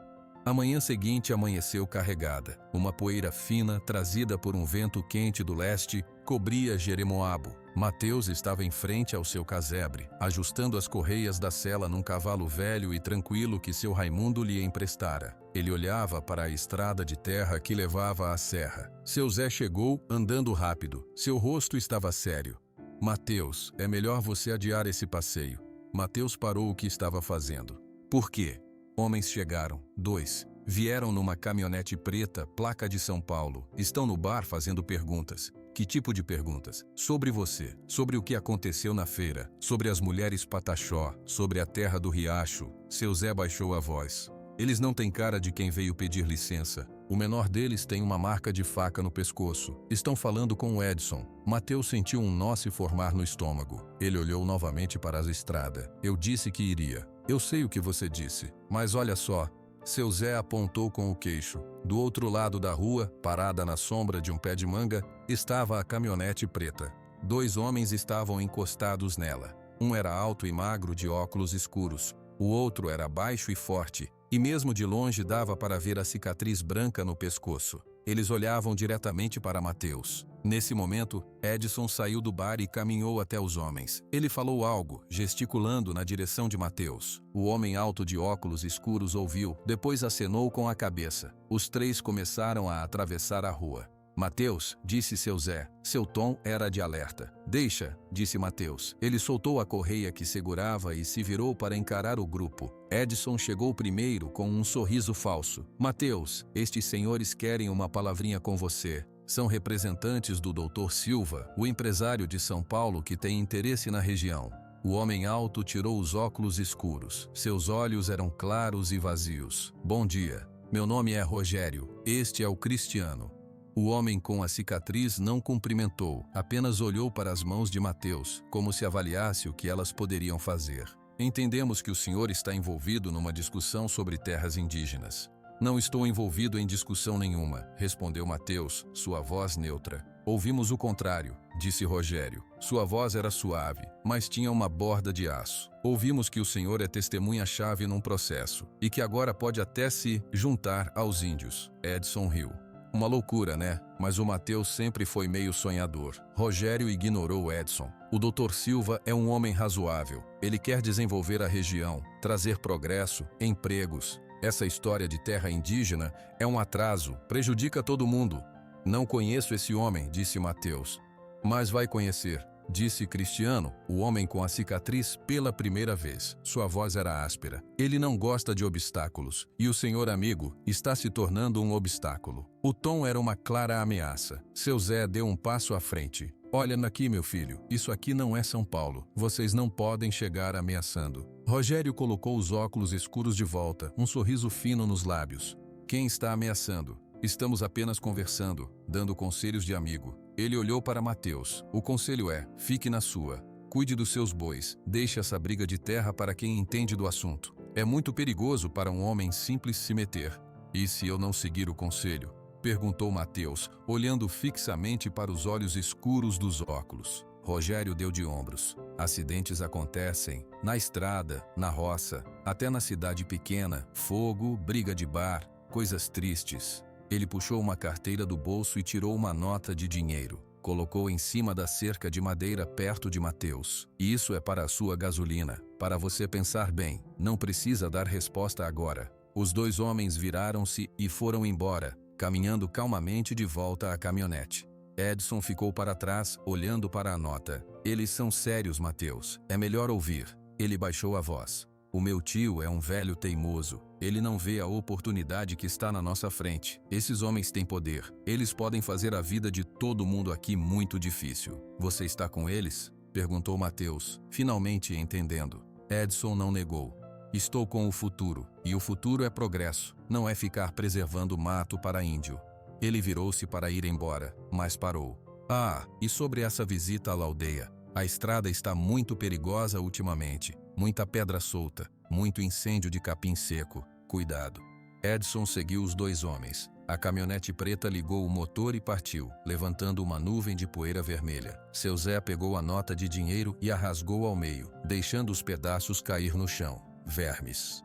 A manhã seguinte amanheceu carregada. Uma poeira fina, trazida por um vento quente do leste, cobria Jeremoabo. Mateus estava em frente ao seu casebre, ajustando as correias da sela num cavalo velho e tranquilo que seu Raimundo lhe emprestara. Ele olhava para a estrada de terra que levava à serra. Seu Zé chegou, andando rápido. Seu rosto estava sério. Mateus, é melhor você adiar esse passeio. Mateus parou o que estava fazendo. Por quê? Homens chegaram. 2. Vieram numa caminhonete preta, placa de São Paulo. Estão no bar fazendo perguntas. Que tipo de perguntas? Sobre você, sobre o que aconteceu na feira, sobre as mulheres Pataxó, sobre a terra do riacho. Seu Zé baixou a voz. Eles não têm cara de quem veio pedir licença. O menor deles tem uma marca de faca no pescoço. Estão falando com o Edson. Mateus sentiu um nó se formar no estômago. Ele olhou novamente para a estrada. Eu disse que iria. Eu sei o que você disse, mas olha só. Seu Zé apontou com o queixo. Do outro lado da rua, parada na sombra de um pé de manga, estava a caminhonete preta. 2 homens estavam encostados nela. Um era alto e magro, de óculos escuros. O outro era baixo e forte, e mesmo de longe dava para ver a cicatriz branca no pescoço. Eles olhavam diretamente para Mateus. Nesse momento, Edson saiu do bar e caminhou até os homens. Ele falou algo, gesticulando na direção de Mateus. O homem alto de óculos escuros ouviu, depois acenou com a cabeça. Os 3 começaram a atravessar a rua. Mateus, disse seu Zé. Seu tom era de alerta. Deixa, disse Mateus. Ele soltou a correia que segurava e se virou para encarar o grupo. Edson chegou primeiro com um sorriso falso. Mateus, estes senhores querem uma palavrinha com você. São representantes do Dr. Silva, o empresário de São Paulo que tem interesse na região. O homem alto tirou os óculos escuros. Seus olhos eram claros e vazios. Bom dia. Meu nome é Rogério. Este é o Cristiano. O homem com a cicatriz não cumprimentou, apenas olhou para as mãos de Mateus, como se avaliasse o que elas poderiam fazer. Entendemos que o senhor está envolvido numa discussão sobre terras indígenas. Não estou envolvido em discussão nenhuma, respondeu Mateus, sua voz neutra. Ouvimos o contrário, disse Rogério. Sua voz era suave, mas tinha uma borda de aço. Ouvimos que o senhor é testemunha-chave num processo, e que agora pode até se juntar aos índios. Edson riu. Uma loucura, né? Mas o Mateus sempre foi meio sonhador. Rogério ignorou Edson. O Dr. Silva é um homem razoável. Ele quer desenvolver a região, trazer progresso, empregos. Essa história de terra indígena é um atraso, prejudica todo mundo. Não conheço esse homem, disse Mateus. Mas vai conhecer, disse Cristiano, o homem com a cicatriz pela primeira vez. Sua voz era áspera. Ele não gosta de obstáculos, e o senhor amigo está se tornando um obstáculo. O tom era uma clara ameaça. Seu Zé deu um passo à frente. Olha aqui, meu filho, isso aqui não é São Paulo. Vocês não podem chegar ameaçando. Rogério colocou os óculos escuros de volta, um sorriso fino nos lábios. Quem está ameaçando? Estamos apenas conversando, dando conselhos de amigo. Ele olhou para Mateus. O conselho é, fique na sua. Cuide dos seus bois. Deixe essa briga de terra para quem entende do assunto. É muito perigoso para um homem simples se meter. E se eu não seguir o conselho? Perguntou Mateus, olhando fixamente para os olhos escuros dos óculos. Rogério deu de ombros. Acidentes acontecem, na estrada, na roça, até na cidade pequena. Fogo, briga de bar, coisas tristes. Ele puxou uma carteira do bolso e tirou uma nota de dinheiro. Colocou em cima da cerca de madeira perto de Mateus. Isso é para a sua gasolina, para você pensar bem. Não precisa dar resposta agora. Os dois homens viraram-se e foram embora, caminhando calmamente de volta à caminhonete. Edson ficou para trás, olhando para a nota. Eles são sérios, Mateus. É melhor ouvir. Ele baixou a voz. O meu tio é um velho teimoso. Ele não vê a oportunidade que está na nossa frente. Esses homens têm poder. Eles podem fazer a vida de todo mundo aqui muito difícil. Você está com eles? Perguntou Mateus, finalmente entendendo. Edson não negou. Estou com o futuro. E o futuro é progresso. Não é ficar preservando mato para índio. Ele virou-se para ir embora, mas parou. Ah, e sobre essa visita à aldeia? A estrada está muito perigosa ultimamente. Muita pedra solta, muito incêndio de capim seco. Cuidado. Edson seguiu os dois homens. A caminhonete preta ligou o motor e partiu, levantando uma nuvem de poeira vermelha. Seu Zé pegou a nota de dinheiro e a rasgou ao meio, deixando os pedaços cair no chão. Vermes.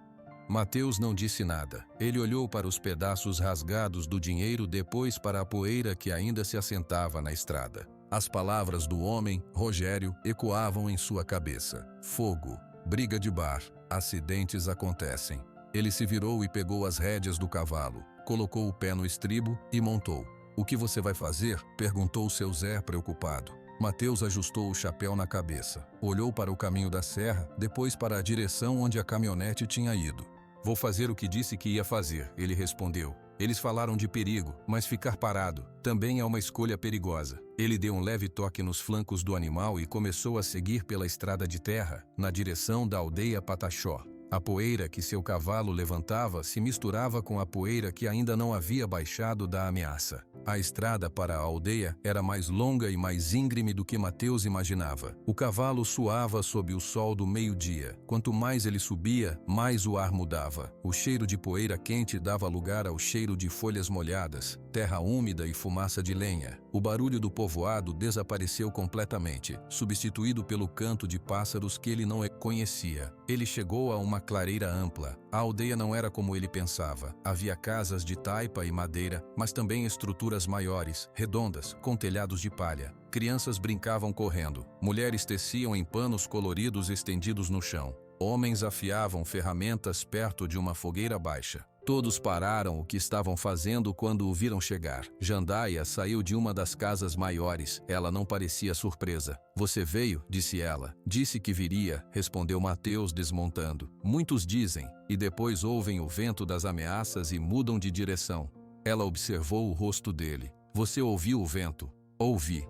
Mateus não disse nada. Ele olhou para os pedaços rasgados do dinheiro, depois para a poeira que ainda se assentava na estrada. As palavras do homem, Rogério, ecoavam em sua cabeça. Fogo, briga de bar, acidentes acontecem. Ele se virou e pegou as rédeas do cavalo, colocou o pé no estribo e montou. O que você vai fazer? Perguntou seu Zé preocupado. Mateus ajustou o chapéu na cabeça, olhou para o caminho da serra, depois para a direção onde a caminhonete tinha ido. Vou fazer o que disse que ia fazer, ele respondeu. Eles falaram de perigo, mas ficar parado também é uma escolha perigosa. Ele deu um leve toque nos flancos do animal e começou a seguir pela estrada de terra, na direção da aldeia Pataxó. A poeira que seu cavalo levantava se misturava com a poeira que ainda não havia baixado da ameaça. A estrada para a aldeia era mais longa e mais íngreme do que Mateus imaginava. O cavalo suava sob o sol do meio-dia. Quanto mais ele subia, mais o ar mudava. O cheiro de poeira quente dava lugar ao cheiro de folhas molhadas, terra úmida e fumaça de lenha. O barulho do povoado desapareceu completamente, substituído pelo canto de pássaros que ele não conhecia. Ele chegou a uma clareira ampla. A aldeia não era como ele pensava. Havia casas de taipa e madeira, mas também estruturas maiores, redondas, com telhados de palha. Crianças brincavam correndo. Mulheres teciam em panos coloridos estendidos no chão. Homens afiavam ferramentas perto de uma fogueira baixa. Todos pararam o que estavam fazendo quando o viram chegar. Jandaia saiu de uma das casas maiores. Ela não parecia surpresa. Você veio? Disse ela. Disse que viria, respondeu Mateus desmontando. Muitos dizem, e depois ouvem o vento das ameaças e mudam de direção. Ela observou o rosto dele. Você ouviu o vento? Ouvi.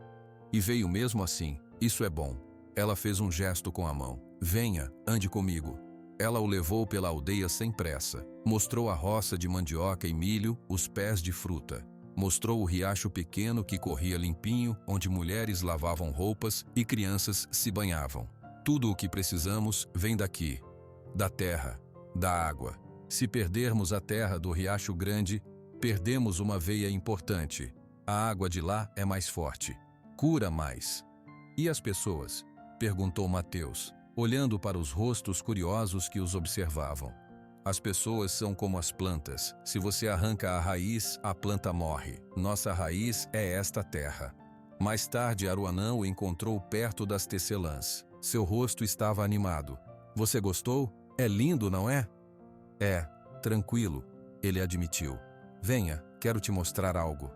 E veio mesmo assim. Isso é bom. Ela fez um gesto com a mão. Venha, ande comigo. Ela o levou pela aldeia sem pressa. Mostrou a roça de mandioca e milho, os pés de fruta. Mostrou o riacho pequeno que corria limpinho, onde mulheres lavavam roupas e crianças se banhavam. Tudo o que precisamos vem daqui, da terra, da água. Se perdermos a terra do Riacho Grande, perdemos uma veia importante. A água de lá é mais forte, cura mais. E as pessoas? Perguntou Mateus, olhando para os rostos curiosos que os observavam. As pessoas são como as plantas. Se você arranca a raiz, a planta morre. Nossa raiz é esta terra. Mais tarde, Aruanã o encontrou perto das tecelãs. Seu rosto estava animado. Você gostou? É lindo, não é? É, tranquilo, ele admitiu. Venha, quero te mostrar algo.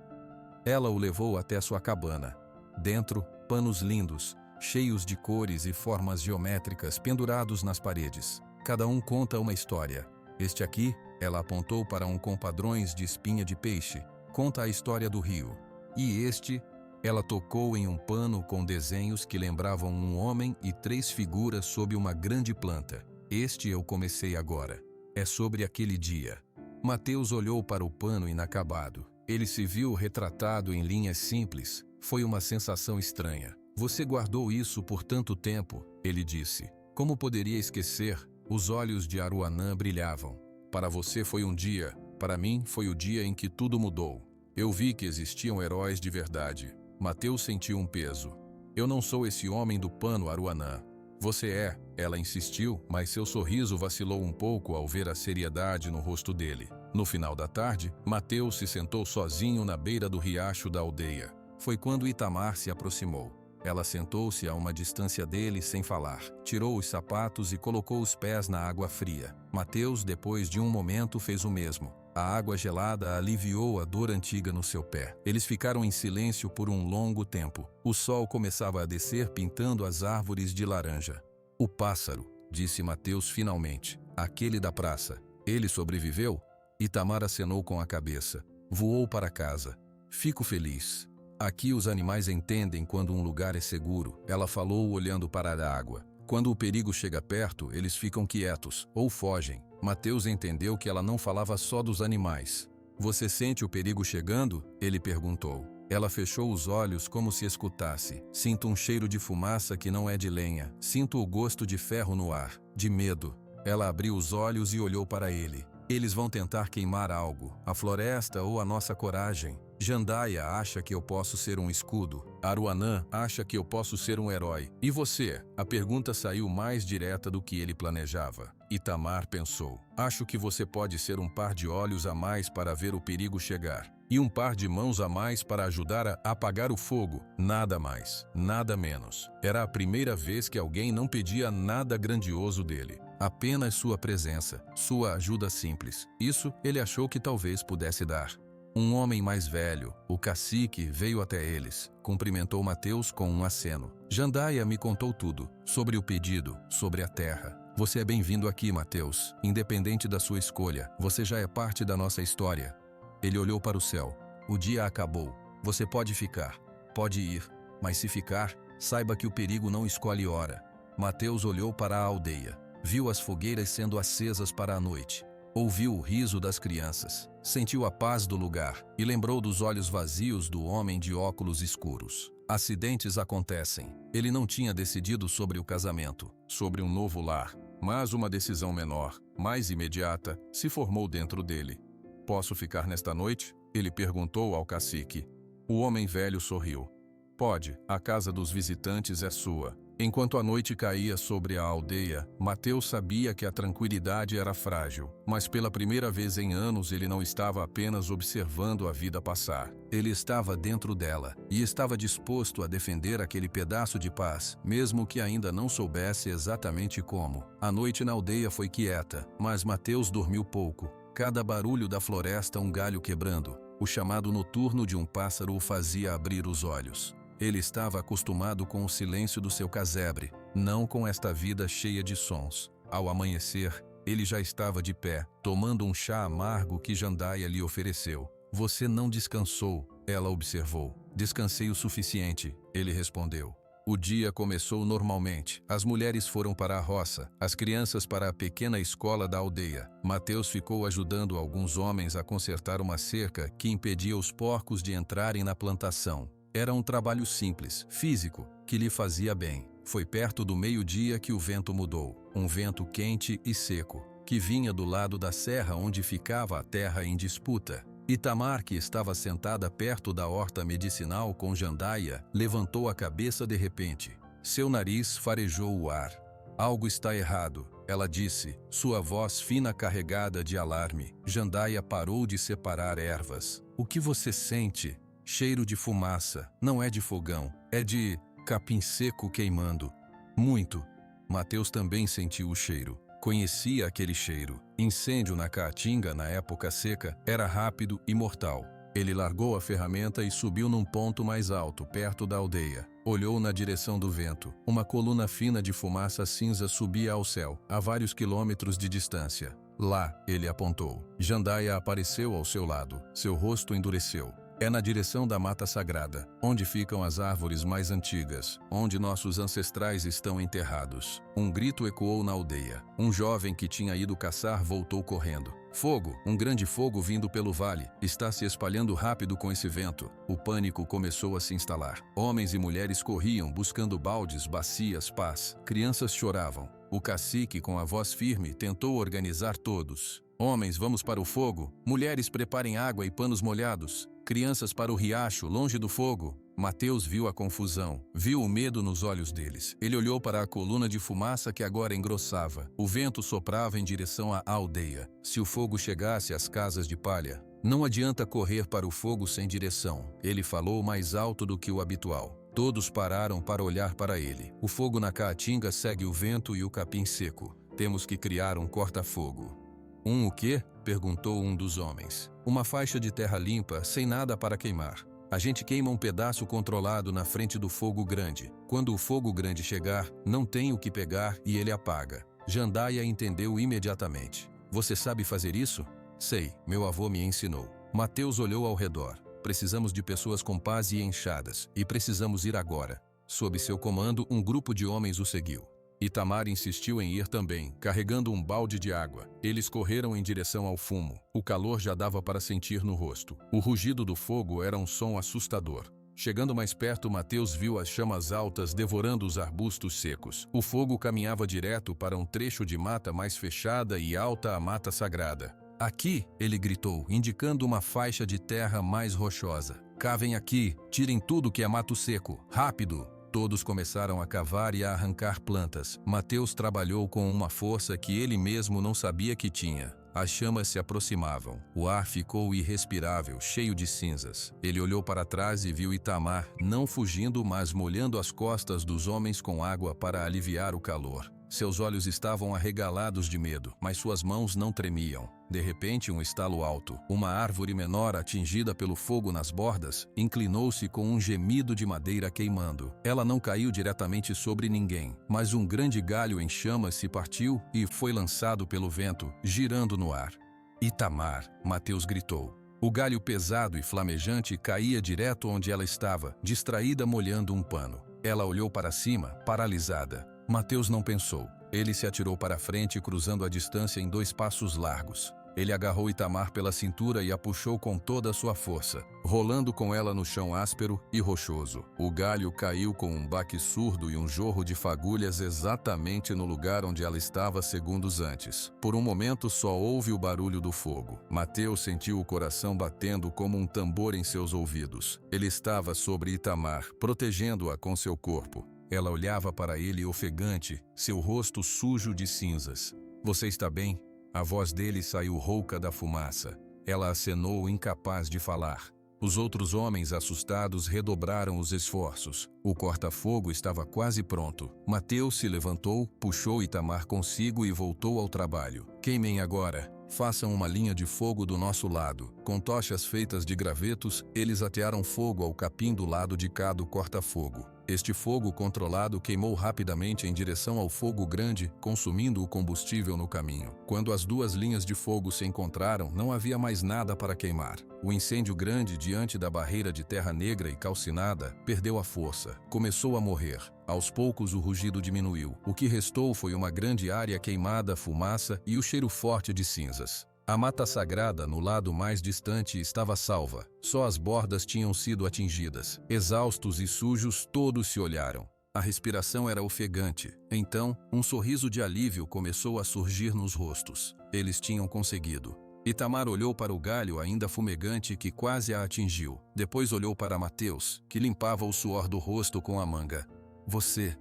Ela o levou até sua cabana. Dentro, panos lindos, cheios de cores e formas geométricas pendurados nas paredes. Cada um conta uma história. Este aqui, ela apontou para um com padrões de espinha de peixe, conta a história do rio. E este, ela tocou em um pano com desenhos que lembravam um homem e 3 figuras sob uma grande planta. Este eu comecei agora. É sobre aquele dia. Mateus olhou para o pano inacabado. Ele se viu retratado em linhas simples. Foi uma sensação estranha. Você guardou isso por tanto tempo, ele disse. Como poderia esquecer? Os olhos de Aruanã brilhavam. Para você foi um dia, para mim foi o dia em que tudo mudou. Eu vi que existiam heróis de verdade. Mateus sentiu um peso. Eu não sou esse homem do pano, Aruanã. Você é, ela insistiu, mas seu sorriso vacilou um pouco ao ver a seriedade no rosto dele. No final da tarde, Mateus se sentou sozinho na beira do riacho da aldeia. Foi quando Itamar se aproximou. Ela sentou-se a uma distância dele sem falar. Tirou os sapatos e colocou os pés na água fria. Mateus, depois de um momento, fez o mesmo. A água gelada aliviou a dor antiga no seu pé. Eles ficaram em silêncio por um longo tempo. O sol começava a descer, pintando as árvores de laranja. O pássaro, disse Mateus finalmente. Aquele da praça. Ele sobreviveu? Itamar acenou com a cabeça. Voou para casa. Fico feliz. Aqui os animais entendem quando um lugar é seguro, ela falou olhando para a água. Quando o perigo chega perto, eles ficam quietos, ou fogem. Mateus entendeu que ela não falava só dos animais. Você sente o perigo chegando? Ele perguntou. Ela fechou os olhos como se escutasse. Sinto um cheiro de fumaça que não é de lenha. Sinto o gosto de ferro no ar, de medo. Ela abriu os olhos e olhou para ele. Eles vão tentar queimar algo, a floresta ou a nossa coragem. Jandaia acha que eu posso ser um escudo. Aruanã acha que eu posso ser um herói. E você? A pergunta saiu mais direta do que ele planejava. Itamar pensou. Acho que você pode ser um par de olhos a mais para ver o perigo chegar. E um par de mãos a mais para ajudar a apagar o fogo. Nada mais, nada menos. Era a primeira vez que alguém não pedia nada grandioso dele. Apenas sua presença, sua ajuda simples. Isso ele achou que talvez pudesse dar. Um homem mais velho, o cacique, veio até eles. Cumprimentou Mateus com um aceno. Jandaia me contou tudo, sobre o pedido, sobre a terra. Você é bem-vindo aqui, Mateus. Independente da sua escolha, você já é parte da nossa história. Ele olhou para o céu. O dia acabou. Você pode ficar, pode ir, mas se ficar, saiba que o perigo não escolhe hora. Mateus olhou para a aldeia. Viu as fogueiras sendo acesas para a noite. Ouviu o riso das crianças. Sentiu a paz do lugar e lembrou dos olhos vazios do homem de óculos escuros. Acidentes acontecem. Ele não tinha decidido sobre o casamento, sobre um novo lar, mas uma decisão menor, mais imediata, se formou dentro dele. Posso ficar nesta noite? Ele perguntou ao cacique. O homem velho sorriu. Pode, a casa dos visitantes é sua. Enquanto a noite caía sobre a aldeia, Mateus sabia que a tranquilidade era frágil, mas pela primeira vez em anos ele não estava apenas observando a vida passar. Ele estava dentro dela e estava disposto a defender aquele pedaço de paz, mesmo que ainda não soubesse exatamente como. A noite na aldeia foi quieta, mas Mateus dormiu pouco. Cada barulho da floresta, um galho quebrando, o chamado noturno de um pássaro o fazia abrir os olhos. Ele estava acostumado com o silêncio do seu casebre, não com esta vida cheia de sons. Ao amanhecer, ele já estava de pé, tomando um chá amargo que Jandaia lhe ofereceu. Você não descansou, ela observou. Descansei o suficiente, ele respondeu. O dia começou normalmente. As mulheres foram para a roça, as crianças para a pequena escola da aldeia. Mateus ficou ajudando alguns homens a consertar uma cerca que impedia os porcos de entrarem na plantação. Era um trabalho simples, físico, que lhe fazia bem. Foi perto do meio-dia que o vento mudou. Um vento quente e seco, que vinha do lado da serra onde ficava a terra em disputa. Itamar, que estava sentada perto da horta medicinal com Jandaia, levantou a cabeça de repente. Seu nariz farejou o ar. Algo está errado, ela disse, sua voz fina carregada de alarme. Jandaia parou de separar ervas. O que você sente? Cheiro de fumaça. Não é de fogão, é de capim seco queimando. Muito. Mateus também sentiu o cheiro. Conhecia aquele cheiro. Incêndio na caatinga na época seca era rápido e mortal. Ele largou a ferramenta e subiu num ponto mais alto, perto da aldeia. Olhou na direção do vento. Uma coluna fina de fumaça cinza subia ao céu, a vários quilômetros de distância. Lá, ele apontou. Jandaia apareceu ao seu lado. Seu rosto endureceu. É na direção da mata sagrada, onde ficam as árvores mais antigas, onde nossos ancestrais estão enterrados. Um grito ecoou na aldeia. Um jovem que tinha ido caçar voltou correndo. Fogo, um grande fogo vindo pelo vale, está se espalhando rápido com esse vento. O pânico começou a se instalar. Homens e mulheres corriam, buscando baldes, bacias, pás. Crianças choravam. O cacique, com a voz firme, tentou organizar todos. Homens, vamos para o fogo. Mulheres, preparem água e panos molhados. Crianças para o riacho, longe do fogo. Mateus viu a confusão, viu o medo nos olhos deles. Ele olhou para a coluna de fumaça que agora engrossava. O vento soprava em direção à aldeia. Se o fogo chegasse às casas de palha, não adianta correr para o fogo sem direção. Ele falou mais alto do que o habitual. Todos pararam para olhar para ele. O fogo na caatinga segue o vento e o capim seco. Temos que criar um corta-fogo. O quê? Perguntou um dos homens. Uma faixa de terra limpa, sem nada para queimar. A gente queima um pedaço controlado na frente do fogo grande. Quando o fogo grande chegar, não tem o que pegar e ele apaga. Jandaia entendeu imediatamente. Você sabe fazer isso? Sei, meu avô me ensinou. Mateus olhou ao redor. Precisamos de pessoas com pás e enxadas, e precisamos ir agora. Sob seu comando, um grupo de homens o seguiu. Itamar insistiu em ir também, carregando um balde de água. Eles correram em direção ao fumo. O calor já dava para sentir no rosto. O rugido do fogo era um som assustador. Chegando mais perto, Mateus viu as chamas altas devorando os arbustos secos. O fogo caminhava direto para um trecho de mata mais fechada e alta, a mata sagrada. Aqui, ele gritou, indicando uma faixa de terra mais rochosa. Cavem aqui, tirem tudo que é mato seco, rápido! Todos começaram a cavar e a arrancar plantas. Mateus trabalhou com uma força que ele mesmo não sabia que tinha. As chamas se aproximavam. O ar ficou irrespirável, cheio de cinzas. Ele olhou para trás e viu Itamar, não fugindo, mas molhando as costas dos homens com água para aliviar o calor. Seus olhos estavam arregalados de medo, mas suas mãos não tremiam. De repente, um estalo alto. Uma árvore menor, atingida pelo fogo nas bordas, inclinou-se com um gemido de madeira queimando. Ela não caiu diretamente sobre ninguém, mas um grande galho em chamas se partiu e foi lançado pelo vento, girando no ar. Itamar, Mateus gritou. O galho pesado e flamejante caía direto onde ela estava, distraída molhando um pano. Ela olhou para cima, paralisada. Mateus não pensou. Ele se atirou para frente, cruzando a distância em 2 passos largos. Ele agarrou Itamar pela cintura e a puxou com toda a sua força, rolando com ela no chão áspero e rochoso. O galho caiu com um baque surdo e um jorro de fagulhas exatamente no lugar onde ela estava segundos antes. Por um momento só houve o barulho do fogo. Mateus sentiu o coração batendo como um tambor em seus ouvidos. Ele estava sobre Itamar, protegendo-a com seu corpo. Ela olhava para ele ofegante, seu rosto sujo de cinzas. Você está bem? A voz dele saiu rouca da fumaça. Ela acenou, incapaz de falar. Os outros homens, assustados, redobraram os esforços. O corta-fogo estava quase pronto. Mateus se levantou, puxou Itamar consigo e voltou ao trabalho. Queimem agora. Façam uma linha de fogo do nosso lado. Com tochas feitas de gravetos, eles atearam fogo ao capim do lado de cá do corta-fogo. Este fogo controlado queimou rapidamente em direção ao fogo grande, consumindo o combustível no caminho. Quando as duas linhas de fogo se encontraram, não havia mais nada para queimar. O incêndio grande diante da barreira de terra negra e calcinada perdeu a força. Começou a morrer. Aos poucos o rugido diminuiu. O que restou foi uma grande área queimada, fumaça e o cheiro forte de cinzas. A mata sagrada, no lado mais distante, estava salva. Só as bordas tinham sido atingidas. Exaustos e sujos, todos se olharam. A respiração era ofegante. Então, um sorriso de alívio começou a surgir nos rostos. Eles tinham conseguido. Itamar olhou para o galho ainda fumegante que quase a atingiu. Depois olhou para Mateus, que limpava o suor do rosto com a manga. Você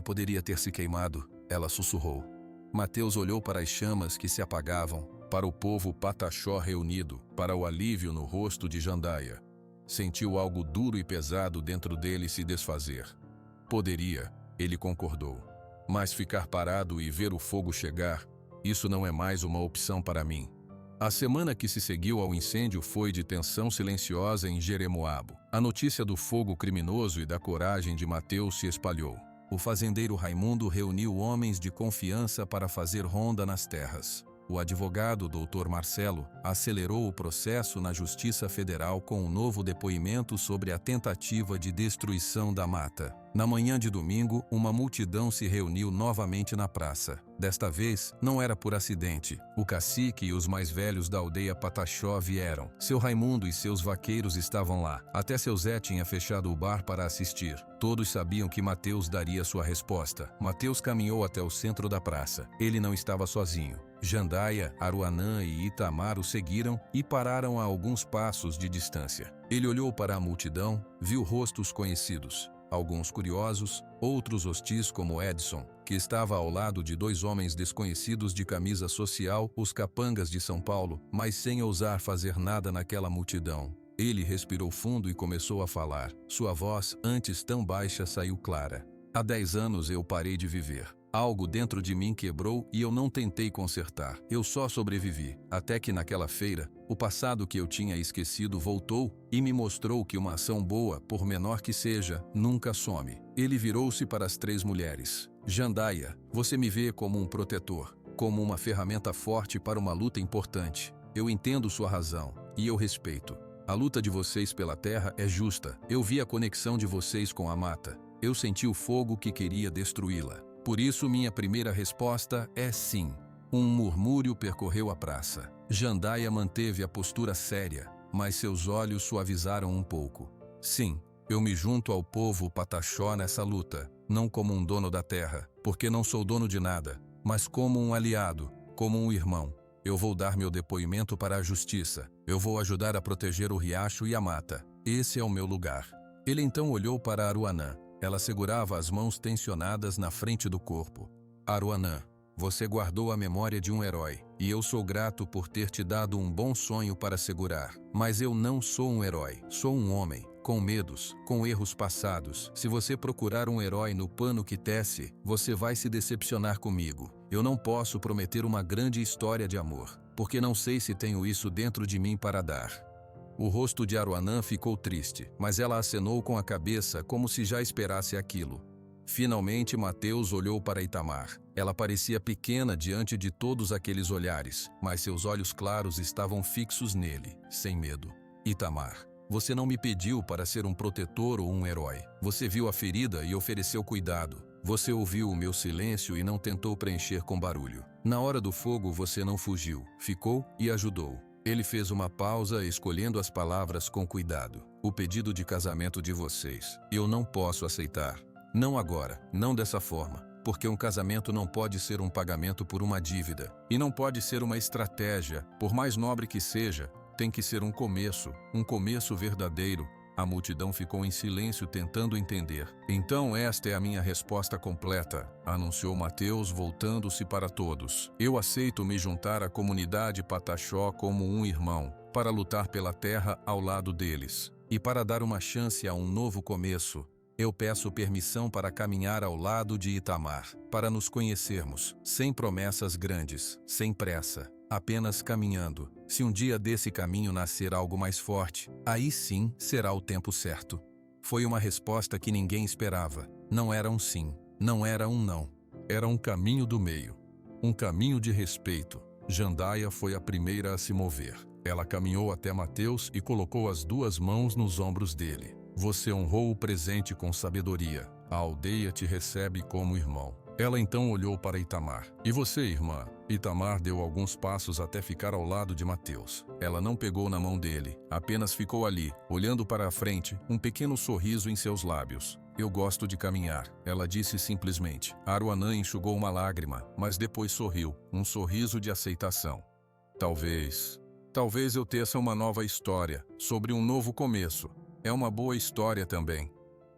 poderia ter se queimado, ela sussurrou. Mateus olhou para as chamas que se apagavam, para o povo pataxó reunido, para o alívio no rosto de Jandaia. Sentiu algo duro e pesado dentro dele se desfazer. Poderia, ele concordou. Mas ficar parado e ver o fogo chegar, isso não é mais uma opção para mim. A semana que se seguiu ao incêndio foi de tensão silenciosa em Jeremoabo. A notícia do fogo criminoso e da coragem de Mateus se espalhou. O fazendeiro Raimundo reuniu homens de confiança para fazer ronda nas terras. O advogado Dr. Marcelo acelerou o processo na Justiça Federal com um novo depoimento sobre a tentativa de destruição da mata. Na manhã de domingo, uma multidão se reuniu novamente na praça. Desta vez, não era por acidente. O cacique e os mais velhos da aldeia Pataxó vieram. Seu Raimundo e seus vaqueiros estavam lá. Até seu Zé tinha fechado o bar para assistir. Todos sabiam que Mateus daria sua resposta. Mateus caminhou até o centro da praça. Ele não estava sozinho. Jandaia, Aruanã e Itamar o seguiram e pararam a alguns passos de distância. Ele olhou para a multidão, viu rostos conhecidos. Alguns curiosos, outros hostis como Edson, que estava ao lado de dois homens desconhecidos de camisa social, os capangas de São Paulo, mas sem ousar fazer nada naquela multidão. Ele respirou fundo e começou a falar. Sua voz, antes tão baixa, saiu clara. Há 10 anos eu parei de viver. Algo dentro de mim quebrou e eu não tentei consertar. Eu só sobrevivi, até que naquela feira, o passado que eu tinha esquecido voltou e me mostrou que uma ação boa, por menor que seja, nunca some. Ele virou-se para as 3 mulheres. Jandaia, você me vê como um protetor, como uma ferramenta forte para uma luta importante. Eu entendo sua razão e eu respeito. A luta de vocês pela terra é justa. Eu vi a conexão de vocês com a mata. Eu senti o fogo que queria destruí-la. Por isso, minha primeira resposta é sim. Um murmúrio percorreu a praça. Jandaia manteve a postura séria, mas seus olhos suavizaram um pouco. Sim, eu me junto ao povo pataxó nessa luta, não como um dono da terra, porque não sou dono de nada, mas como um aliado, como um irmão. Eu vou dar meu depoimento para a justiça. Eu vou ajudar a proteger o riacho e a mata. Esse é o meu lugar. Ele então olhou para Aruanã. Ela segurava as mãos tensionadas na frente do corpo. Aruanã, você guardou a memória de um herói, e eu sou grato por ter te dado um bom sonho para segurar. Mas eu não sou um herói, sou um homem, com medos, com erros passados. Se você procurar um herói no pano que tece, você vai se decepcionar comigo. Eu não posso prometer uma grande história de amor, porque não sei se tenho isso dentro de mim para dar. O rosto de Aruanã ficou triste, mas ela acenou com a cabeça como se já esperasse aquilo. Finalmente Mateus olhou para Itamar. Ela parecia pequena diante de todos aqueles olhares, mas seus olhos claros estavam fixos nele, sem medo. Itamar, você não me pediu para ser um protetor ou um herói. Você viu a ferida e ofereceu cuidado. Você ouviu o meu silêncio e não tentou preencher com barulho. Na hora do fogo você não fugiu, ficou e ajudou. Ele fez uma pausa, escolhendo as palavras com cuidado. O pedido de casamento de vocês, eu não posso aceitar. Não agora, não dessa forma, porque um casamento não pode ser um pagamento por uma dívida. E não pode ser uma estratégia, por mais nobre que seja, tem que ser um começo verdadeiro. A multidão ficou em silêncio tentando entender. Então esta é a minha resposta completa, anunciou Mateus voltando-se para todos. Eu aceito me juntar à comunidade pataxó como um irmão, para lutar pela terra ao lado deles. E para dar uma chance a um novo começo, eu peço permissão para caminhar ao lado de Itamar, para nos conhecermos, sem promessas grandes, sem pressa, apenas caminhando. Se um dia desse caminho nascer algo mais forte, aí sim será o tempo certo. Foi uma resposta que ninguém esperava. Não era um sim, não era um não. Era um caminho do meio. Um caminho de respeito. Jandaia foi a primeira a se mover. Ela caminhou até Mateus e colocou as duas mãos nos ombros dele. Você honrou o presente com sabedoria. A aldeia te recebe como irmão. Ela então olhou para Itamar. E você, irmã? Itamar deu alguns passos até ficar ao lado de Mateus. Ela não pegou na mão dele, apenas ficou ali, olhando para a frente, um pequeno sorriso em seus lábios. Eu gosto de caminhar, ela disse simplesmente. Aruanã enxugou uma lágrima, mas depois sorriu, um sorriso de aceitação. Talvez eu teça uma nova história, sobre um novo começo. É uma boa história também.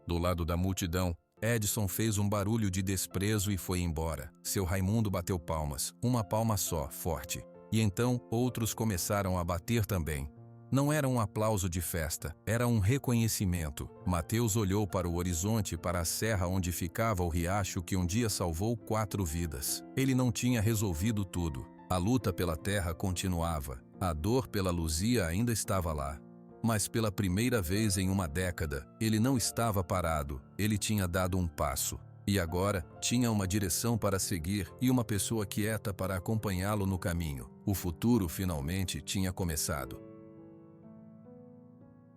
Do lado da multidão, Edson fez um barulho de desprezo e foi embora. Seu Raimundo bateu palmas, uma palma só, forte. E então, outros começaram a bater também. Não era um aplauso de festa, era um reconhecimento. Mateus olhou para o horizonte, para a serra onde ficava o riacho que um dia salvou 4 vidas. Ele não tinha resolvido tudo. A luta pela terra continuava. A dor pela Luzia ainda estava lá. Mas pela primeira vez em uma década, ele não estava parado, ele tinha dado um passo. E agora, tinha uma direção para seguir e uma pessoa quieta para acompanhá-lo no caminho. O futuro finalmente tinha começado.